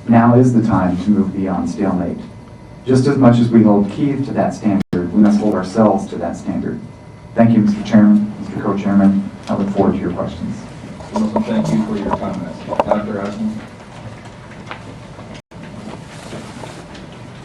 Now is the time to move beyond stalemate. Just as much as we hold Kyiv to that standard, we must hold ourselves to that standard. Thank you, Mr. Chairman, Mr. Co-Chairman. I look forward to your questions. Wilson, thank you for your comments. Dr. Asman?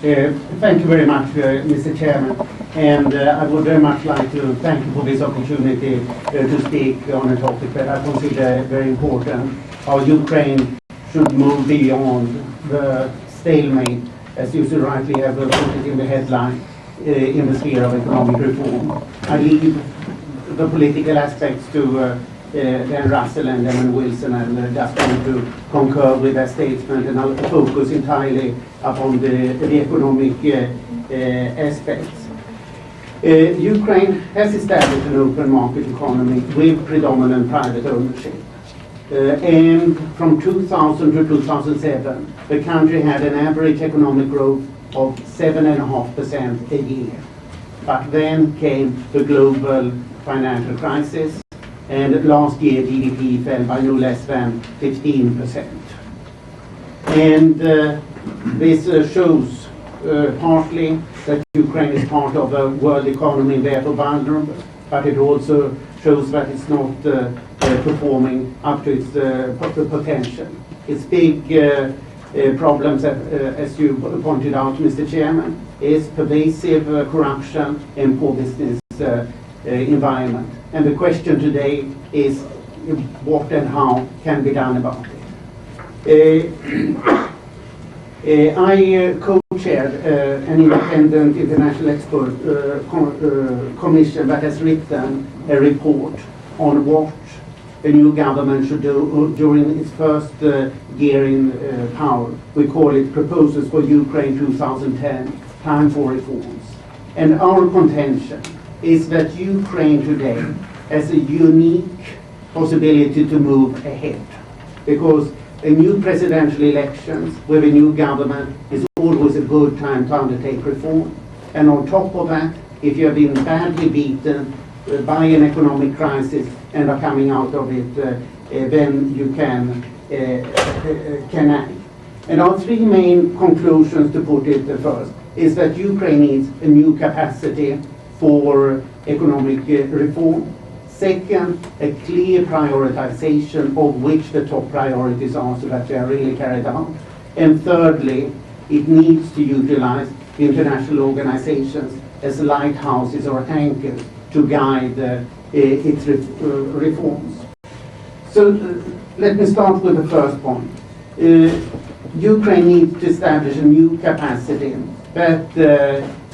Thank you very much, Mr. Chairman, and I would very much like to thank you for this opportunity to speak on a topic that I consider very important, how Ukraine should move beyond the stalemate, as you so rightly have put it in the headline, in the sphere of economic reform. I leave the political aspects to Dan Russell and Evan Wilson, and just want to concur with their statement, and I'll focus entirely upon the economic aspects. Ukraine has established an open market economy with predominant private ownership. And from 2000 to 2007, the country had an average economic growth of 7.5% a year. But then came the global financial crisis, and last year GDP fell by no less than 15%. And this shows partly that Ukraine is part of a world economy and therefore vulnerable, but it also shows that it's not performing up to its potential. Its big problems, as you pointed out, Mr. Chairman, is pervasive corruption and poor business environment. And the question today is what and how can be done about it. I co-chaired an independent international expert commission that has written a report on what the new government should do during its first year in power. We call it Proposals for Ukraine 2010, Time for Reforms. And our contention is that Ukraine today has a unique possibility to move ahead, because a new presidential elections with a new government is always a good time to undertake reform. And on top of that, if you have been badly beaten by an economic crisis and are coming out of it, then you can act. And our three main conclusions, to put it first, is that Ukraine needs a new capacity for economic reform. Second, a clear prioritization of which the top priorities are so that they are really carried out. And thirdly, it needs to utilize international organizations as lighthouses or anchors to guide its reforms. So let me start with the first point. Ukraine needs to establish a new capacity that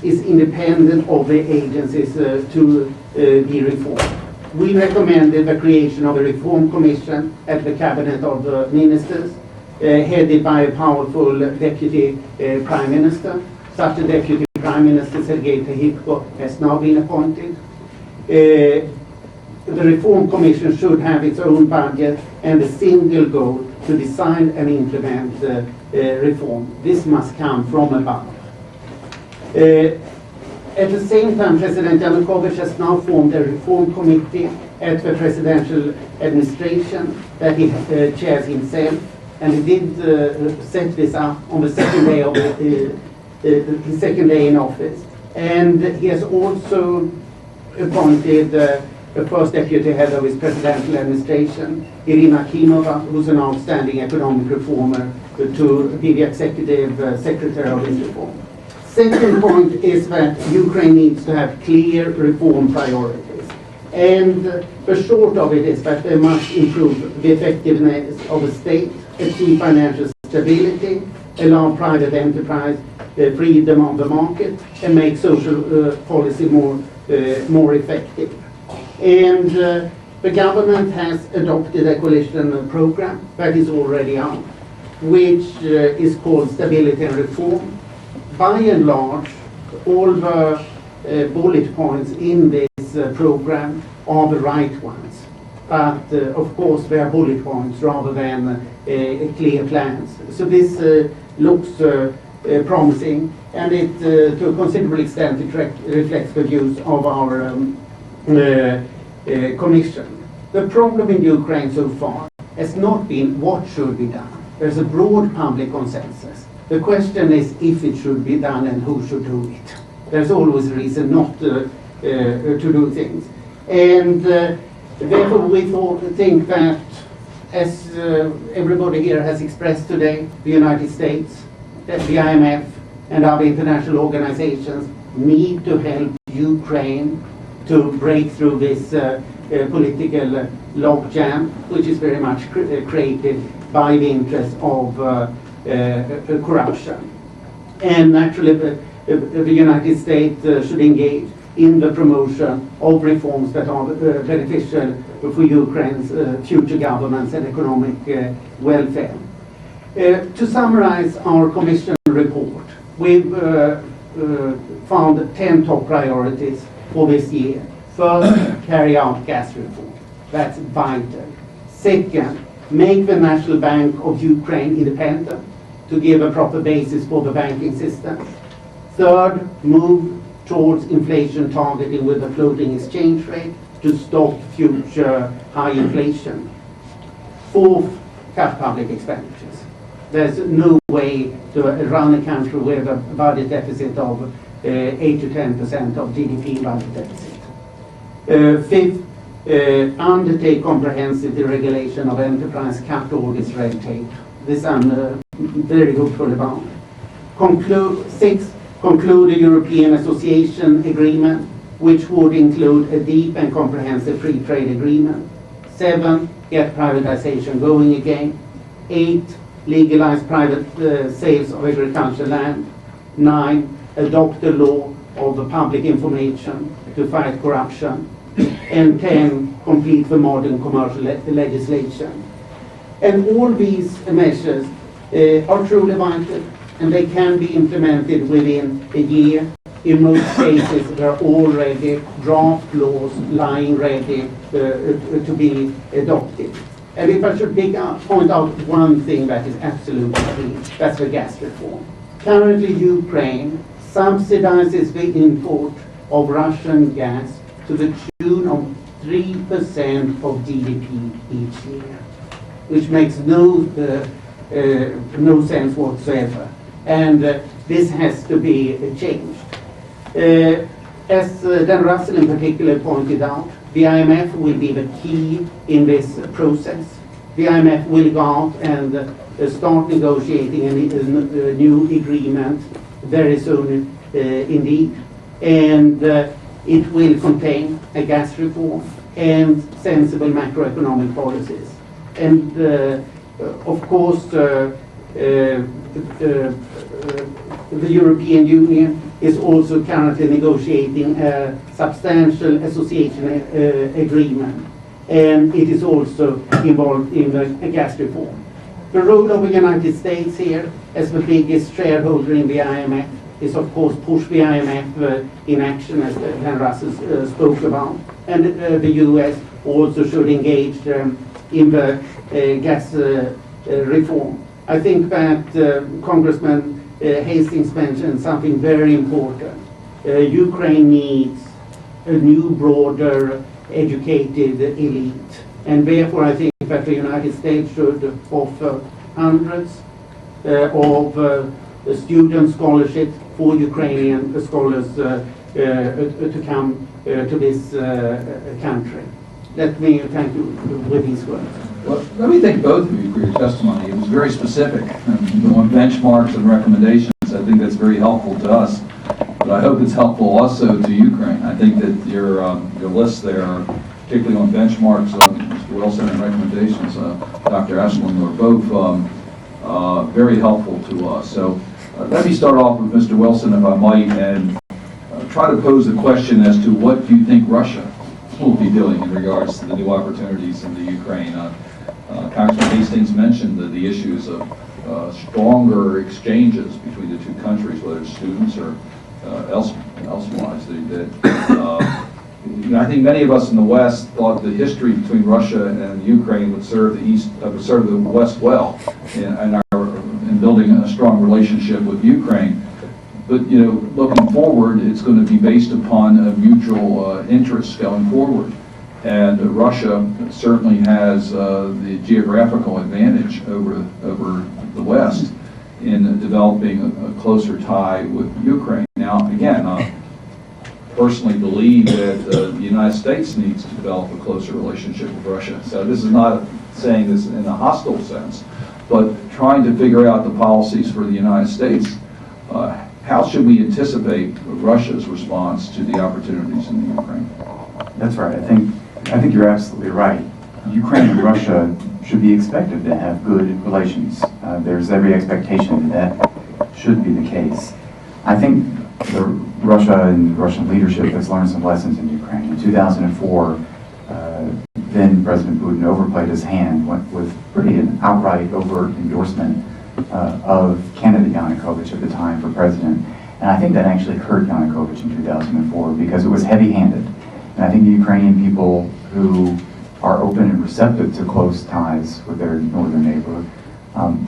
is independent of the agencies to be reformed. We recommended the creation of a reform commission at the cabinet of the ministers, headed by a powerful deputy prime minister. Such a deputy prime minister, Sergei Tehipko, has now been appointed. The reform commission should have its own budget and a single goal to design and implement reform. This must come from above. At the same time, President Yanukovych has now formed a reform committee at the presidential administration that he chairs himself, and he did set this up on the second day of the second day in office. And he has also appointed the first deputy head of his presidential administration, Irina Kimova, who's an outstanding economic reformer, to be the executive secretary of this reform. Second point is that Ukraine needs to have clear reform priorities. And the short of it is that they must improve the effectiveness of the state, achieve financial stability, allow private enterprise the freedom of the market, and make social policy more effective. And the government has adopted a coalition program that is already out, which is called Stability and Reform. By and large, all the bullet points in this program are the right ones. But of course, they are bullet points rather than clear plans. So this looks promising, and it, to a considerable extent, it reflects the views of our Commission. The problem in Ukraine so far has not been what should be done. There's a broad public consensus. The question is if it should be done and who should do it. There's always a reason not to do things. And therefore we think that, as everybody here has expressed today, the United States, the IMF, and other international organizations need to help Ukraine to break through this political logjam, which is very much created by the interest of corruption. And actually the United States should engage in the promotion of reforms that are beneficial for Ukraine's future governance and economic welfare. To summarize our Commission report, we've found 10 top priorities for this year. First, carry out gas reform. That's vital. Second, make the National Bank of Ukraine independent to give a proper basis for the banking system. Third, move towards inflation targeting with a floating exchange rate to stop future high inflation. Fourth, cut public expenditures. There's no way to run a country with a budget deficit of 8 to 10% of GDP budget deficit. Fifth, undertake comprehensive deregulation of enterprise, cut all this red tape. This I'm very hopeful about. Sixth, conclude a European Association Agreement, which would include a deep and comprehensive free trade agreement. 7, get privatization going again. 8, legalize private sales of agricultural land. 9, adopt a law of the public information to fight corruption. And 10, complete the modern commercial legislation. And all these measures are truly vital, and they can be implemented within a year. In most cases, there are already draft laws lying ready to be adopted. And if I should point out one thing that is absolutely key, that's the gas reform. Currently, Ukraine subsidizes the import of Russian gas to the tune of 3% of GDP each year, which makes no sense whatsoever. And this has to be changed. As Dan Russell in particular pointed out, the IMF will be the key in this process. The IMF will go out and start negotiating a new agreement very soon indeed. And it will contain a gas reform and sensible macroeconomic policies. And of course, the European Union is also currently negotiating a substantial association agreement, and it is also involved in the gas reform. The role of the United States here, as the biggest shareholder in the IMF, is of course push the IMF in action, as Dan Russell spoke about, and the US also should engage in the gas reform. I think that Congressman Hastings mentioned something very important. Ukraine needs a new, broader, educated elite. And therefore I think that the United States should offer hundreds of student scholarships for Ukrainian scholars to come to this country. Let me thank you with these words. Well, let me thank both of you for your testimony. It was very specific on benchmarks and recommendations. I think that's very helpful to us, but I hope it's helpful also to Ukraine. I think that your list there, particularly on benchmarks, Mr. Wilson, and recommendations, Dr. Ashland, were both very helpful to us. So let me start off with Mr. Wilson, if I might, and try to pose a question as to what you think Russia will be doing in regards to the new opportunities in the Ukraine. Congressman Hastings mentioned the issues of stronger exchanges between the two countries, whether it's students or elsewise. I think many of us in the West thought the history between Russia and Ukraine would serve the East, would serve the West well in building a strong relationship with Ukraine. But looking forward, it's going to be based upon mutual interests going forward. And Russia certainly has the geographical advantage over the West in developing a closer tie with Ukraine. Now, again, I personally believe that the United States needs to develop a closer relationship with Russia. So this is not saying this in a hostile sense, but trying to figure out the policies for the United States. How should we anticipate Russia's response to the opportunities in the Ukraine? That's right. I think you're absolutely right. Ukraine and Russia should be expected to have good relations. There's every expectation that should be the case. I think Russia and Russian leadership has learned some lessons in Ukraine. In 2004, then President Putin overplayed his hand, went with pretty an outright, overt endorsement of candidate Yanukovych at the time for president. And I think that actually hurt Yanukovych in 2004 because it was heavy-handed. And I think the Ukrainian people who are open and receptive to close ties with their northern neighbor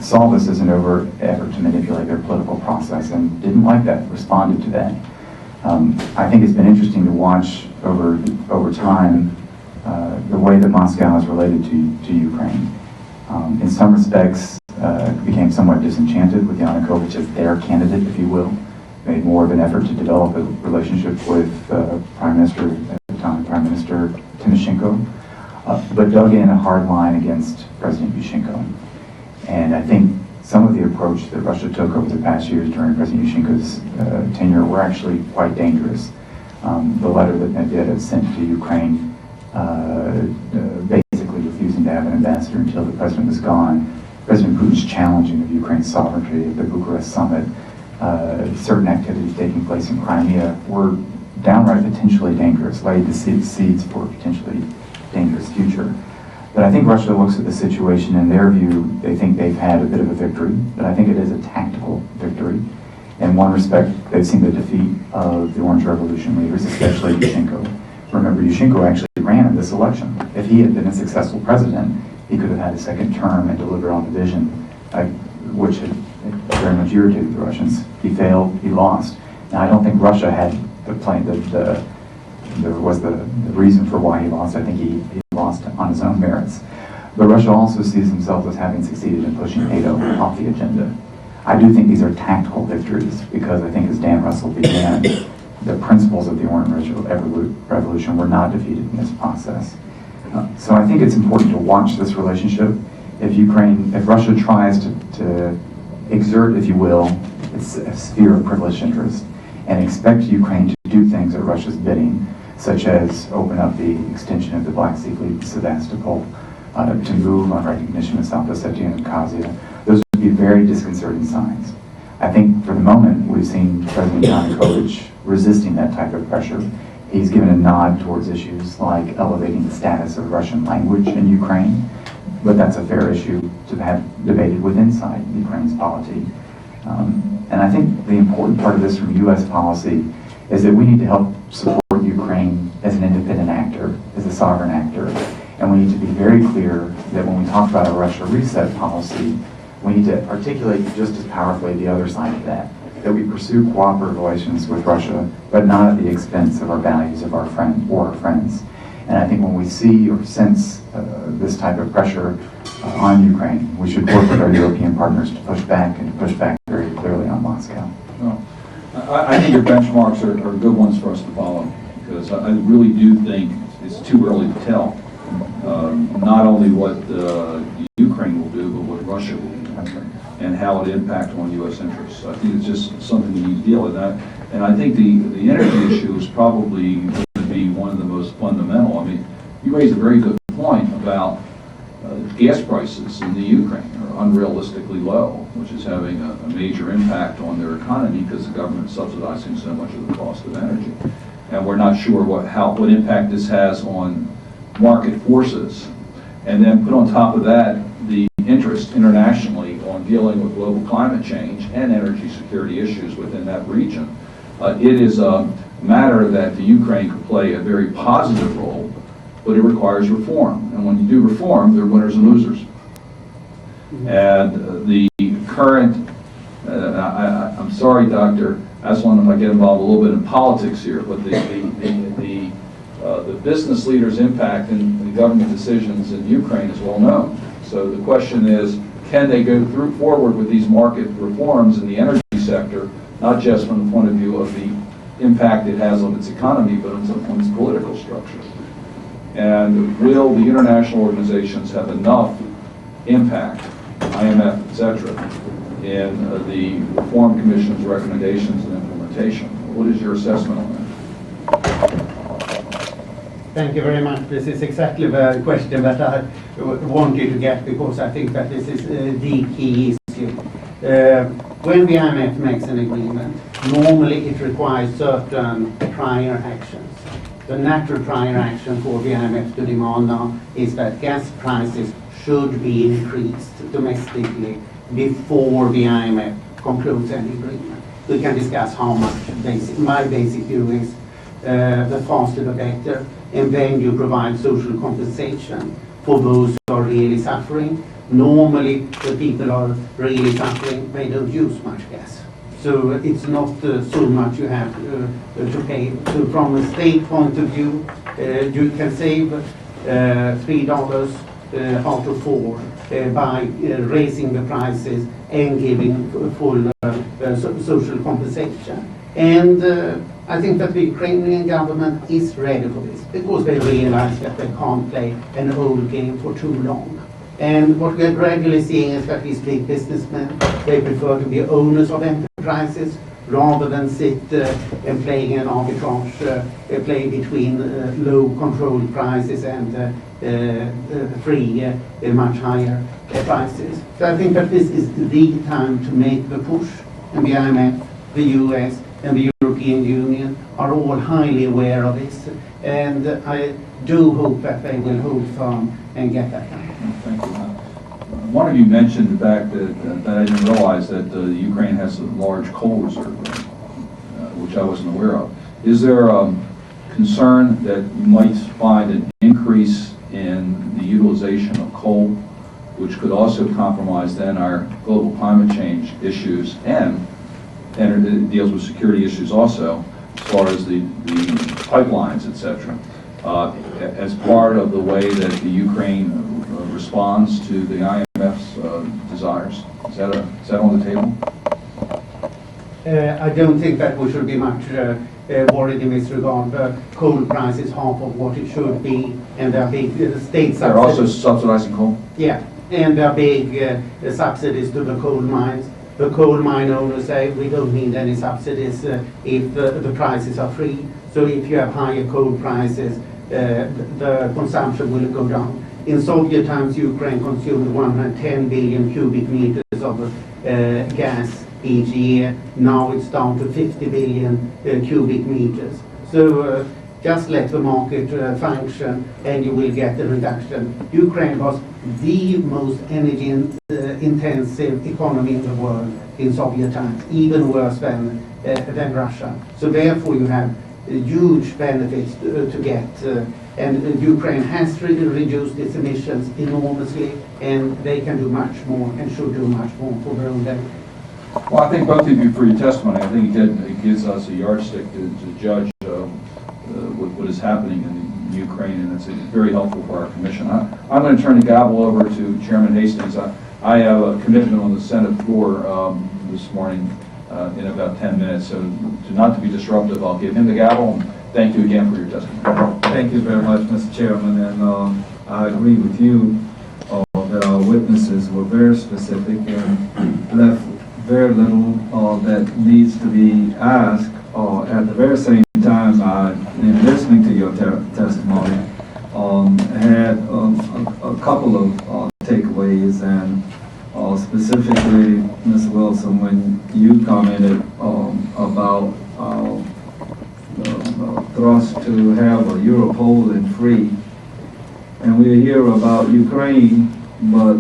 saw this as an overt effort to manipulate their political process and didn't like that, responded to that. I think it's been interesting to watch over time the way that Moscow is related to Ukraine. In some respects, became somewhat disenchanted with Yanukovych as their candidate, if you will. Made more of an effort to develop a relationship with Prime Minister at the time, Prime Minister Timoshenko, but dug in a hard line against President Yushchenko. And I think some of the approach that Russia took over the past years during President Yushchenko's tenure were actually quite dangerous. The letter that Medvedev sent to Ukraine basically refusing to have an ambassador until the president was gone. President Putin's challenging of Ukraine's sovereignty at the Bucharest summit, certain activities taking place in Crimea were downright potentially dangerous, laid the seeds for a potentially dangerous future. But I think Russia looks at the situation in their view, they think they've had a bit of a victory, but I think it is a tactical victory. In one respect, they've seen the defeat of the Orange Revolution leaders, especially Yushchenko. Remember, Yushchenko actually ran in this election. If he had been a successful president, he could have had a second term and delivered on the vision, which had very much irritated the Russians. He failed, he lost. Now, I don't think Russia had the plan, there was the reason for why he lost. I think he lost on his own merits. But Russia also sees himself as having succeeded in pushing NATO off the agenda. I do think these are tactical victories because I think as Dan Russell began, the principles of the Orange Revolution were not defeated in this process. So I think it's important to watch this relationship. If Russia tries to exert, if you will, its sphere of privileged interest and expect Ukraine to do things at Russia's bidding, such as open up the extension of the Black Sea Fleet to Sevastopol, to move on recognition of South Ossetia and Abkhazia, those would be very disconcerting signs. I think for the moment we've seen President Yanukovych resisting that type of pressure. He's given a nod towards issues like elevating the status of Russian language in Ukraine, but that's a fair issue to have debated within Ukraine's polity. And I think the important part of this from U.S. policy is that we need to help support Ukraine as an independent actor, as a sovereign actor, and we need to be very clear that when we talk about a Russia reset policy, we need to articulate just as powerfully the other side of that we pursue cooperative relations with Russia, but not at the expense of our values of our friends. And I think when we see or sense this type of pressure on Ukraine, we should work with our European partners to push back and to push back very clearly on Moscow. Well, I think your benchmarks are good ones for us to follow, because I really do think it's too early to tell, not only what Ukraine will do, but what Russia will do, and how it impacts on U.S. interests. I think it's just something we need to deal with. And I think the energy issue is probably going to be one of the most fundamental. I mean, you raised a very good point about gas prices in the Ukraine are unrealistically low, which is having a major impact on their economy because the government's subsidizing so much of the cost of energy. And we're not sure what impact this has on market forces. And then put on top of that the interest internationally on dealing with global climate change and energy security issues within that region. It is a matter that the Ukraine could play a very positive role, but it requires reform. And when you do reform, there are winners and losers. And the current, I'm sorry, Dr. Aslan, if I get involved a little bit in politics here, but the business leaders' impact in the government decisions in Ukraine is well known. So the question is, can they go forward with these market reforms in the energy sector, not just from the point of view of the impact it has on its economy, but on its political structure? And will the international organizations have enough impact, IMF, etc., in the Reform Commission's recommendations and implementation? What is your assessment on that? Thank you very much. This is exactly the question that I wanted to get, because I think that this is the key issue. When the IMF makes an agreement, normally it requires certain prior actions. The natural prior action for the IMF to demand now is that gas prices should be increased domestically before the IMF concludes any agreement. We can discuss how much. My basic view is the faster the better, and then you provide social compensation for those who are really suffering. Normally, the people are really suffering, they don't use much gas. So it's not so much you have to pay. So from a state point of view, you can save $3 out of 4 by raising the prices and giving full social compensation. And I think that the Ukrainian government is ready for this, because they realize that they can't play an old game for too long. And what we're gradually seeing is that these big businessmen, they prefer to be owners of enterprises rather than sit and playing an arbitrage play between low controlled prices and free, much higher prices. So I think that this is the time to make the push, and the IMF, the US, and the European Union are all highly aware of this, and I do hope that they will hold firm and get that done. Thank you. One of you mentioned the fact that I didn't realize that Ukraine has a large coal reserve, which I wasn't aware of. Is there a concern that you might find an increase in the utilization of coal, which could also compromise then our global climate change issues and it deals with security issues also, as far as the pipelines, etc., as part of the way that the Ukraine responds to the IMF's desires? Is that on the table? I don't think that we should be much worried in this regard. The coal price is half of what it should be, and there are big state subsidies. They're also subsidizing coal? Yeah, and there are big subsidies to the coal mines. The coal mine owners say we don't need any subsidies if the prices are free. So if you have higher coal prices, the consumption will go down. In Soviet times, Ukraine consumed 110 billion cubic meters of gas each year. Now it's down to 50 billion cubic meters. So just let the market function and you will get a reduction. Ukraine was the most energy intensive economy in the world in Soviet times, even worse than Russia. So therefore you have huge benefits to get. And Ukraine has reduced its emissions enormously, and they can do much more and should do much more for their own benefit. Well, I thank both of you for your testimony. I think it gives us a yardstick to judge what is happening in Ukraine, and it's very helpful for our commission. I'm going to turn the gavel over to Chairman Hastings. I have a commitment on the Senate floor this morning in about 10 minutes. So not to be disruptive, I'll give him the gavel, and thank you again for your testimony. Thank you very much, Mr. Chairman, and I agree with you that our witnesses were very specific and left very little that needs to be asked. At the very same time, in listening to your testimony, had a couple of takeaways, and specifically, Ms. Wilson, when you commented about the thrust to have a Euro-Poland free, and we hear about Ukraine, but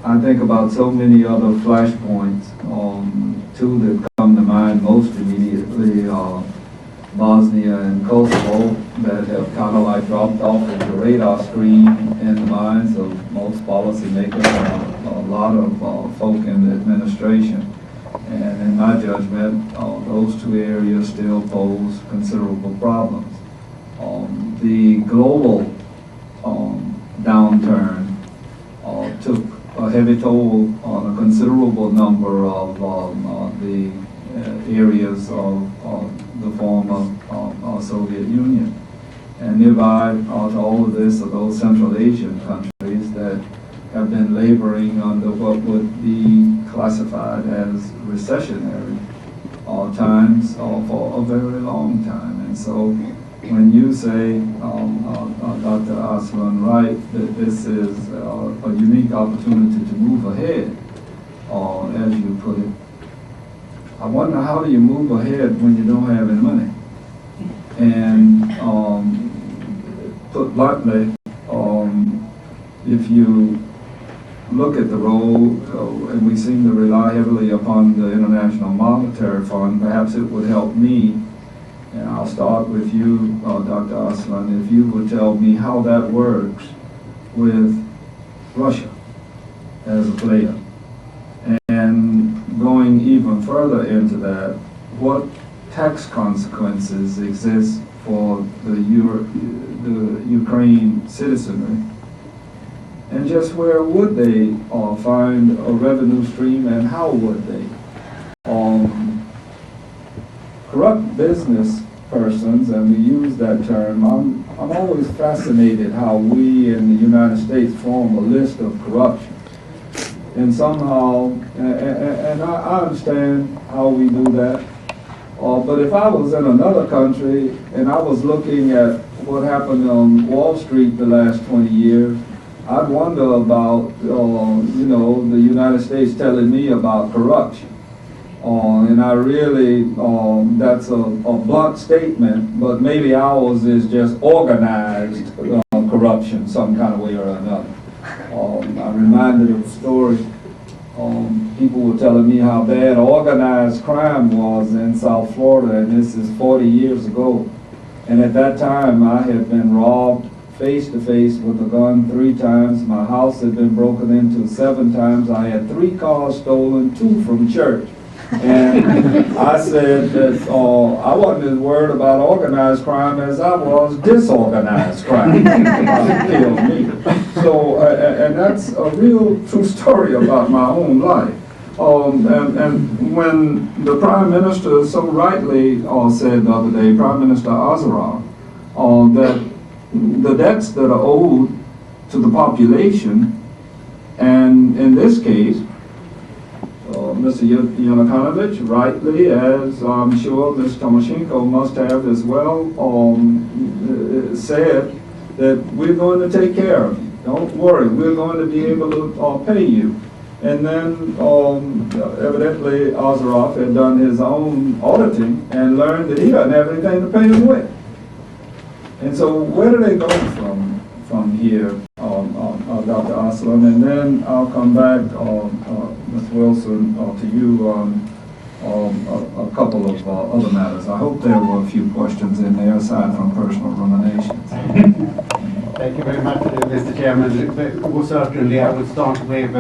I think about so many other flashpoints. Two that come to mind most immediately are Bosnia and Kosovo, that have kind of like dropped off of the radar screen in the minds of most policymakers and a lot of folk in the administration. And in my judgment, those two areas still pose considerable problems. The global downturn took a heavy toll on a considerable number of the areas of the former Soviet Union. And nearby to all of this are those Central Asian countries that have been laboring under what would be classified as recessionary times for a very long time. And so when you say, Dr. Aslan, right, that this is a unique opportunity to move ahead, as you put it, I wonder, how do you move ahead when you don't have any money? And put bluntly, if you look at the role, and we seem to rely heavily upon the International Monetary Fund, perhaps it would help me, and I'll start with you, Dr. Aslan, if you would tell me how that works with Russia as a player. And going even further into that, what tax consequences exist for the Ukraine citizenry? And just where would they find a revenue stream, and how would they? Corrupt business persons, and we use that term, I'm always fascinated how we in the United States form a list of corruption. And somehow, and I understand how we do that, but if I was in another country and I was looking at what happened on Wall Street the last 20 years, I'd wonder about, the United States telling me about corruption. And I really, that's a blunt statement, but maybe ours is just organized corruption some kind of way or another. I'm reminded of a story. People were telling me how bad organized crime was in South Florida, and this is 40 years ago. And at that time, I had been robbed face to face with a gun 3 times. My house had been broken into 7 times. I had 3 cars stolen, 2 from church. And I said that I wasn't as worried about organized crime as I was disorganized crime. Killed me. So, and that's a real true story about my own life. And when the Prime Minister so rightly said the other day, Prime Minister Azarov, that the debts that are owed to the population, and in this case, Mr. Yanukovych, rightly, as I'm sure Ms. Tomoshenko must have as well, said that we're going to take care of you. Don't worry, we're going to be able to pay you. And then evidently Azarov had done his own auditing and learned that he doesn't have anything to pay him with. And so where do they go from here, Dr. Aslan? And then I'll come back, Ms. Wilson, to you on a couple of other matters. I hope there were a few questions in there aside from personal ruminations. Thank you very much, Mr. Chairman. Most certainly, I would start with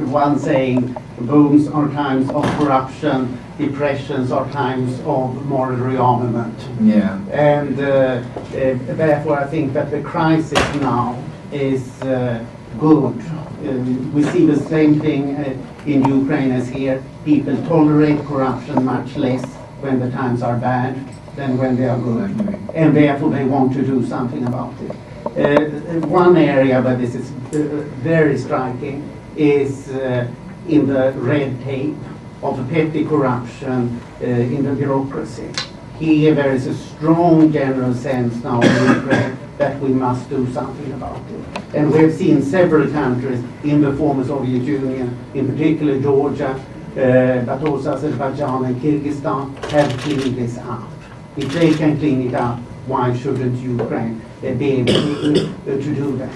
one saying, booms are times of corruption, depressions are times of moral rearmament. Yeah. And therefore, I think that the crisis now is good. We see the same thing in Ukraine as here. People tolerate corruption much less when the times are bad than when they are good, and therefore they want to do something about it. One area where this is very striking is in the red tape of petty corruption in the bureaucracy. Here there is a strong general sense now in Ukraine that we must do something about it. And we've seen several countries in the former Soviet Union, in particular Georgia, but also Azerbaijan and Kyrgyzstan, have cleaned this up. If they can clean it up, why shouldn't Ukraine be able to do that?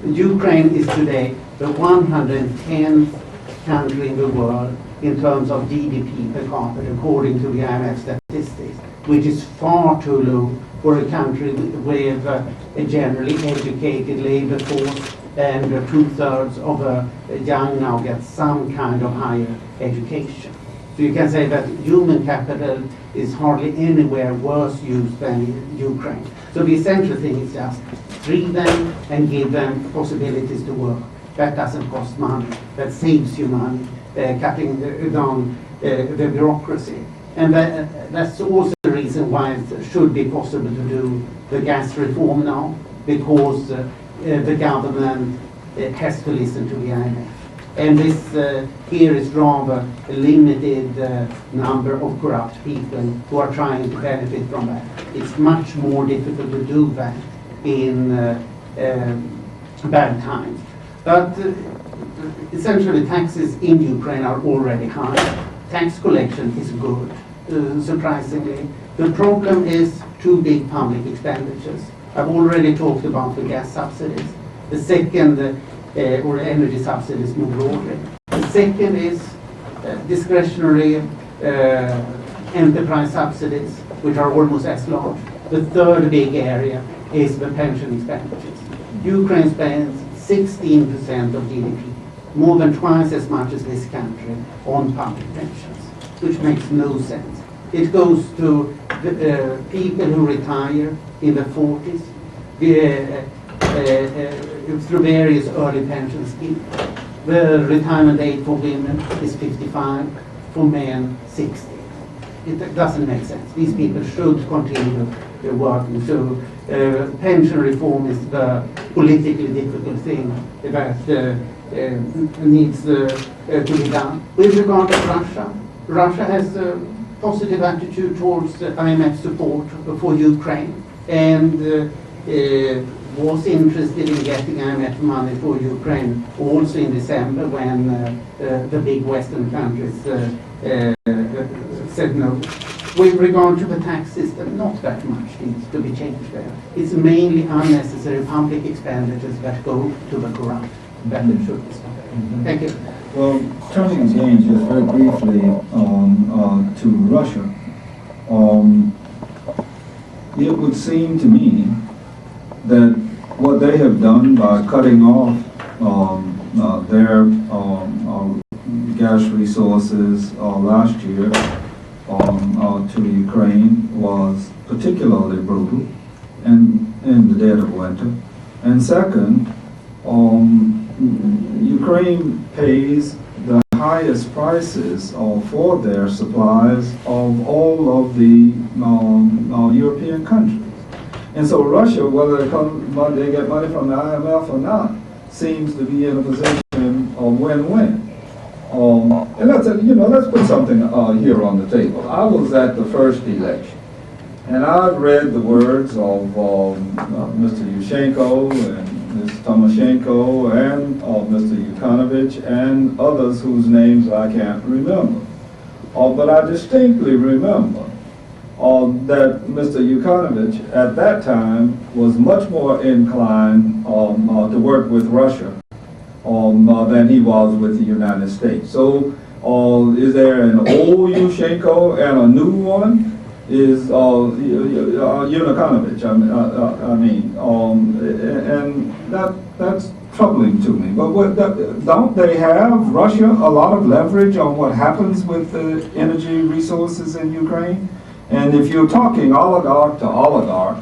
Ukraine is today the 110th country in the world in terms of GDP per capita, according to the IMF statistics, which is far too low for a country with a generally educated labor force, and 2/3 of the young now get some kind of higher education. So you can say that human capital is hardly anywhere worse used than in Ukraine. So the essential thing is just free them and give them possibilities to work. That doesn't cost money, that saves you money, cutting down the bureaucracy. And that's also the reason why it should be possible to do the gas reform now, because the government has to listen to the IMF. And this here is rather a limited number of corrupt people who are trying to benefit from that. It's much more difficult to do that in bad times. But essentially taxes in Ukraine are already high. Tax collection is good, surprisingly. The problem is too big public expenditures. I've already talked about the gas subsidies. The second, or energy subsidies more broadly. The second is discretionary enterprise subsidies, which are almost as large. The third big area is the pension expenditures. Ukraine spends 16% of GDP, more than twice as much as this country, on public pensions, which makes no sense. It goes to people who retire in the 40s, through various early pension schemes. The retirement age for women is 55, for men 60. It doesn't make sense. These people should continue working. So pension reform is the politically difficult thing that needs to be done. With regard to Russia, Russia has a positive attitude towards IMF support for Ukraine, and was interested in getting IMF money for Ukraine also in December when the big Western countries said no. With regard to the tax system, not that much needs to be changed there. It's mainly unnecessary public expenditures that go to the corrupt, that it should be stopped. Thank you. Well, turning again just very briefly to Russia, it would seem to me that what they have done by cutting off their gas resources last year to Ukraine was particularly brutal and in the dead of winter. And second, Ukraine pays the highest prices for their supplies of all of the European countries. And so Russia, whether they get money from the IMF or not, seems to be in a position of win-win. And let's put something here on the table. I was at the first election, and I read the words of Mr. Yushchenko and Ms. Tymoshenko and Mr. Yukounovich and others whose names I can't remember. But I distinctly remember that Mr. Yukounovich at that time was much more inclined to work with Russia than he was with the United States. So is there an old Yushchenko and a new one? Is Yukounovich, and that's troubling to me. But don't they have, Russia, a lot of leverage on what happens with the energy resources in Ukraine? And if you're talking oligarch to oligarch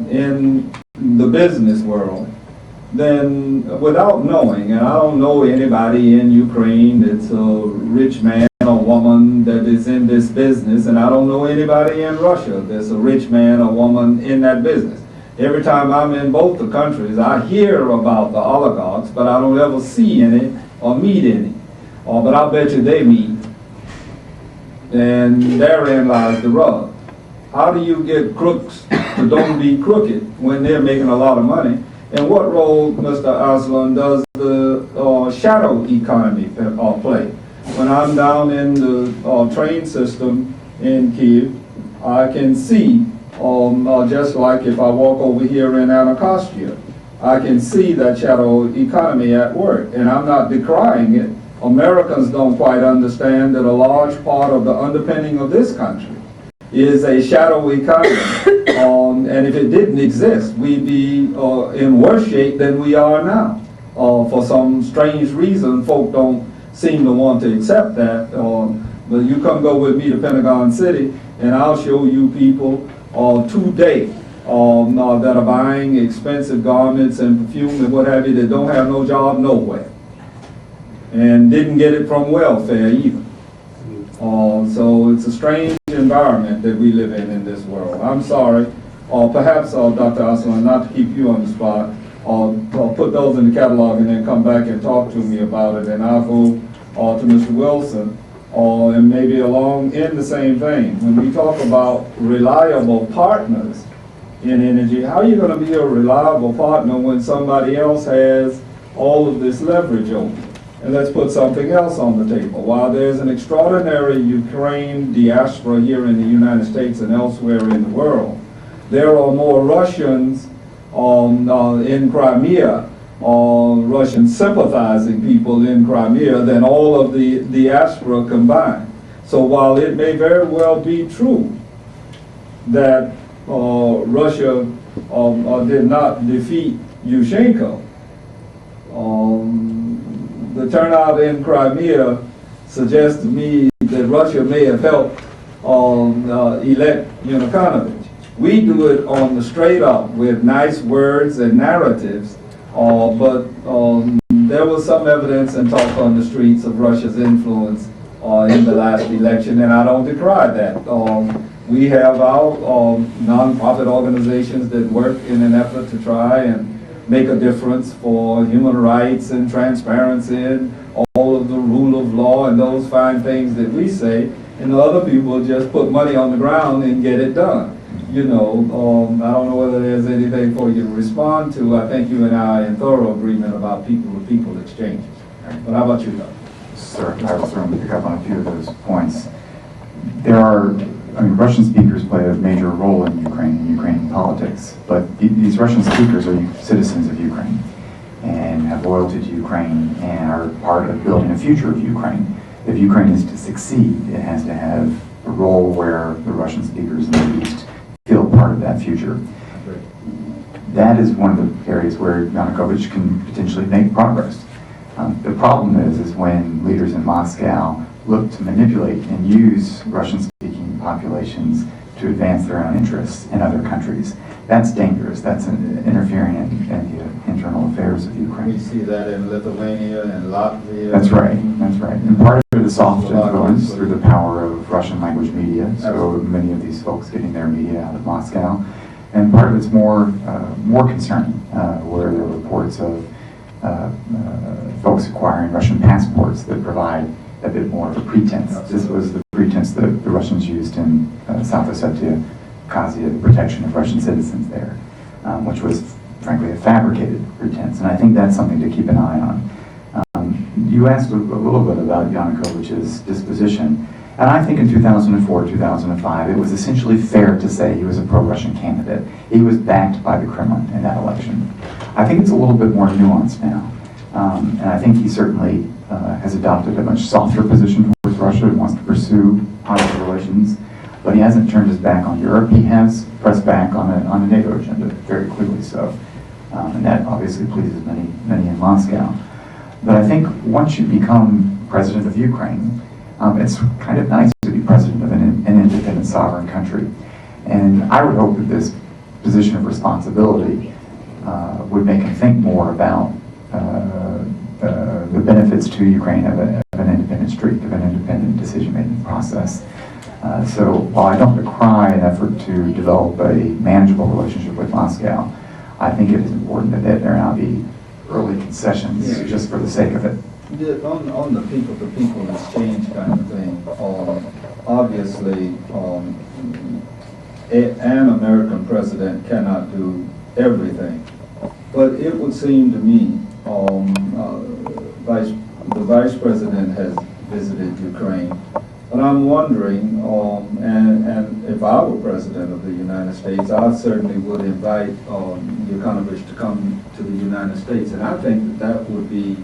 in the business world, then without knowing, and I don't know anybody in Ukraine that's a rich man or woman that is in this business, and I don't know anybody in Russia that's a rich man or woman in that business. Every time I'm in both the countries, I hear about the oligarchs, but I don't ever see any or meet any. But I bet you they meet, and therein lies the rub. How do you get crooks to don't be crooked when they're making a lot of money? And what role, Mr. Aslan, does the shadow economy play? When I'm down in the train system in Kiev, I can see, just like if I walk over here in Anacostia, I can see that shadow economy at work, and I'm not decrying it. Americans don't quite understand that a large part of the underpinning of this country is a shadow economy. And if it didn't exist, we'd be in worse shape than we are now. For some strange reason, folk don't seem to want to accept that. But you come go with me to Pentagon City, and I'll show you people today that are buying expensive garments and perfume and what have you that don't have no job nowhere. And didn't get it from welfare either. So it's a strange environment that we live in this world. I'm sorry, perhaps Dr. Aslan, not to keep you on the spot, I'll put those in the catalog and then come back and talk to me about it, and I'll go to Mr. Wilson, and maybe along in the same vein. When we talk about reliable partners in energy, how are you going to be a reliable partner when somebody else has all of this leverage over you? And let's put something else on the table. While there's an extraordinary Ukraine diaspora here in the United States and elsewhere in the world, there are more Russians in Crimea, Russian sympathizing people in Crimea than all of the diaspora combined. So while it may very well be true that Russia did not defeat Yushchenko, the turnout in Crimea suggests to me that Russia may have helped elect Yanukovych. We do it on the straight up with nice words and narratives, but there was some evidence and talk on the streets of Russia's influence in the last election, and I don't decry that. We have our non-profit organizations that work in an effort to try and make a difference for human rights and transparency and all of the rule of law and those fine things that we say, and other people just put money on the ground and get it done. You know, I don't know whether there's anything for you to respond to. I think you and I are in thorough agreement about people-to-people exchanges. But how about you, Doug? Sir, I will certainly pick up on a few of those points. Russian speakers play a major role in Ukrainian politics, but these Russian speakers are citizens of Ukraine and have loyalty to Ukraine and are part of building a future of Ukraine. If Ukraine is to succeed, it has to have a role where the Russian speakers in the East feel part of that future. That is one of the areas where Yanukovych can potentially make progress. The problem is when leaders in Moscow look to manipulate and use Russian-speaking populations to advance their own interests in other countries. That's dangerous. That's interfering in the internal affairs of Ukraine. We see that in Lithuania and Latvia. That's right. That's right. And part of it is soft influence through the power of Russian language media. So many of these folks getting their media out of Moscow, and part of it's more concerning, where there are reports of folks acquiring Russian passports that provide a bit more of a pretense. This was the pretense that the Russians used in South Ossetia, Abkhazia, the protection of Russian citizens there, which was frankly a fabricated pretense. And I think that's something to keep an eye on. You asked a little bit about Yanukovych's disposition, and I think in 2004, 2005, it was essentially fair to say he was a pro-Russian candidate. He was backed by the Kremlin in that election. I think it's a little bit more nuanced now, and I think he certainly has adopted a much softer position towards Russia and wants to pursue positive relations, but he hasn't turned his back on Europe. He has pressed back on a NATO agenda, very clearly so, and that obviously pleases many in Moscow. But I think once you become president of Ukraine, it's kind of nice to be president of an independent sovereign country. And I would hope that this position of responsibility would make him think more about the benefits to Ukraine of an independent streak, of an independent decision-making process. So while I don't decry an effort to develop a manageable relationship with Moscow, I think it is important that there now be early concessions just for the sake of it. On the people-to-people exchange kind of thing, obviously, an American president cannot do everything. But it would seem to me, the vice president has visited Ukraine, but I'm wondering, and if I were president of the United States, I certainly would invite Yukounovich to come to the United States, and I think that would be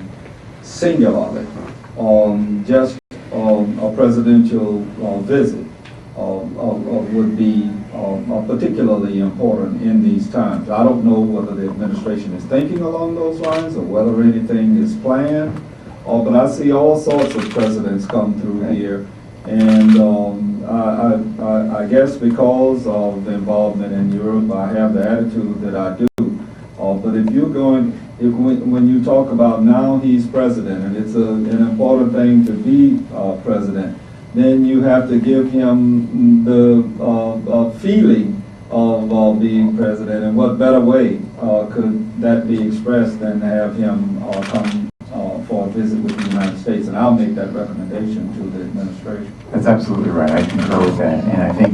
singularly just a presidential visit would be particularly important in these times. I don't know whether the administration is thinking along those lines or whether anything is planned, but I see all sorts of presidents come through here, and I guess because of the involvement in Europe, I have the attitude that I do. But if you're going, when you talk about now he's president, and it's an important thing to be president, then you have to give him the feeling of being president. And what better way could that be expressed than to have him come for a visit with the United States? And I'll make that recommendation to the administration. That's absolutely right. I concur with that. And I think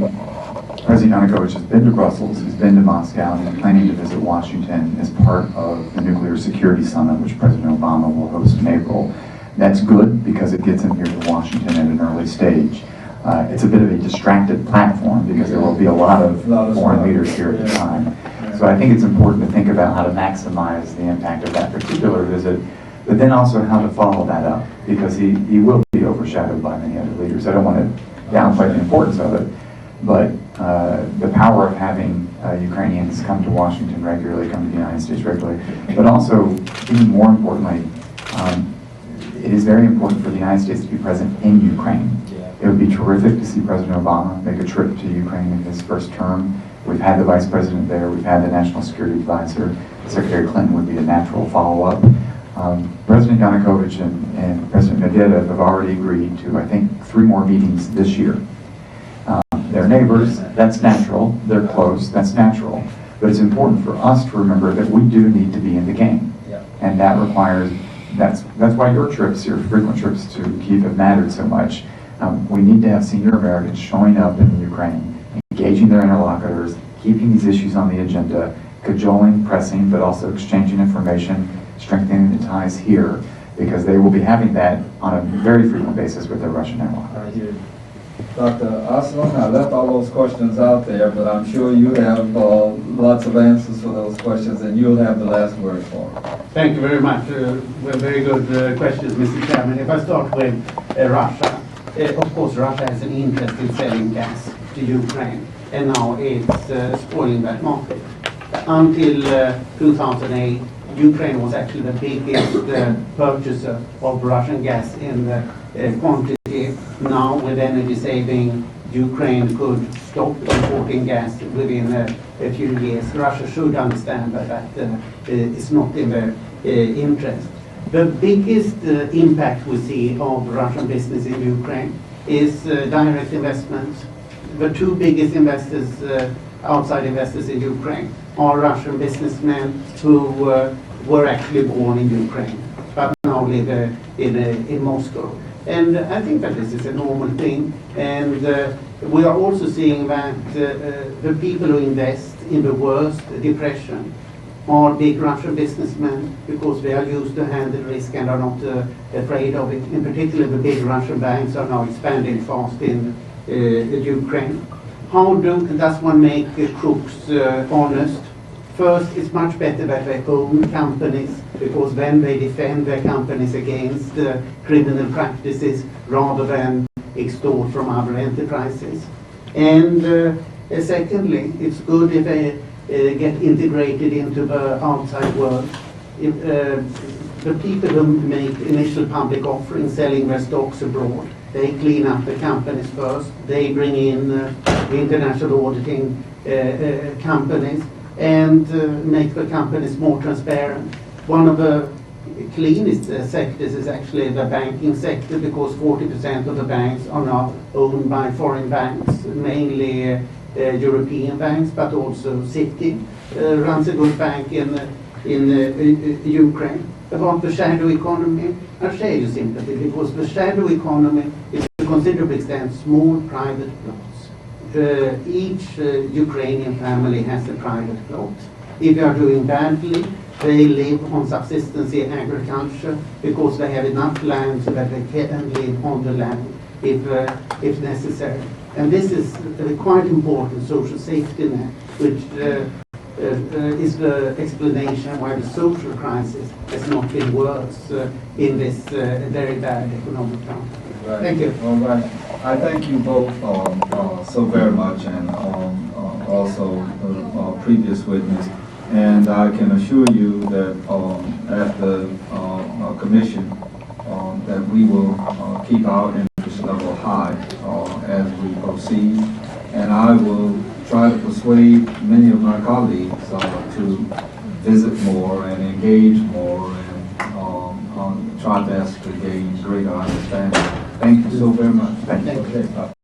President Yanukovych has been to Brussels, he's been to Moscow, and he's planning to visit Washington as part of the Nuclear Security Summit, which President Obama will host in April. That's good because it gets him here to Washington at an early stage. It's a bit of a distracted platform because there will be a lot of foreign leaders here at the time. So I think it's important to think about how to maximize the impact of that particular visit, but then also how to follow that up, because he will be overshadowed by many other leaders. I don't want to downplay the importance of it, but the power of having Ukrainians come to Washington regularly, come to the United States regularly, but also, even more importantly, it is very important for the United States to be present in Ukraine. It would be terrific to see President Obama make a trip to Ukraine in his first term. We've had the Vice President there, we've had the National Security Advisor, Secretary Clinton would be a natural follow-up. President Yanukovych and President Medvedev have already agreed to, I think, 3 more meetings this year. They're neighbors, that's natural. They're close, that's natural. But it's important for us to remember that we do need to be in the game. And that requires, that's why your trips, your frequent trips to Kyiv have mattered so much. We need to have senior Americans showing up in Ukraine, engaging their interlocutors, keeping these issues on the agenda, cajoling, pressing, but also exchanging information, strengthening the ties here, because they will be having that on a very frequent basis with their Russian interlocutors. Dr. Aslan, I left all those questions out there, but I'm sure you have lots of answers for those questions, and you'll have the last word for them. Thank you very much. Very good questions, Mr. Chairman. If I start with Russia, of course, Russia has an interest in selling gas to Ukraine, and now it's spoiling that market. Until 2008, Ukraine was actually the biggest purchaser of Russian gas in quantity. Now, with energy saving, Ukraine could stop importing gas within a few years. Russia should understand that it's not in their interest. The biggest impact we see of Russian business in Ukraine is direct investments. The 2 biggest investors, outside investors in Ukraine, are Russian businessmen who were actually born in Ukraine, but now live in Moscow. And I think that this is a normal thing. And we are also seeing that the people who invest in the worst depression are big Russian businessmen, because they are used to handle risk and are not afraid of it. In particular, the big Russian banks are now expanding fast in Ukraine. How does one make crooks honest? First, it's much better that they own companies, because then they defend their companies against criminal practices rather than extort from other enterprises. And secondly, it's good if they get integrated into the outside world. If, the people who make initial public offerings selling their stocks abroad, they clean up the companies first, they bring in international auditing companies, and make the companies more transparent. One of the cleanest sectors is actually the banking sector, because 40% of the banks are now owned by foreign banks, mainly European banks, but also Citi runs a good bank in Ukraine. About the shadow economy, I share your sympathy, because the shadow economy is to a considerable extent small private plots. Each Ukrainian family has a private plot. If you are doing badly, they live on subsistence agriculture, because they have enough land so that they can live on the land if necessary. And this is a quite important social safety net, which is the explanation why the social crisis has not been worse in this very bad economic time. Right. Thank you. All right. I thank you both so very much, and also the previous witness. And I can assure you that at the commission that we will keep our interest level high as we proceed. And I will try to persuade many of my colleagues to visit more and engage more, and try best to gain greater understanding. Thank you so very much. Thank you. Okay, bye.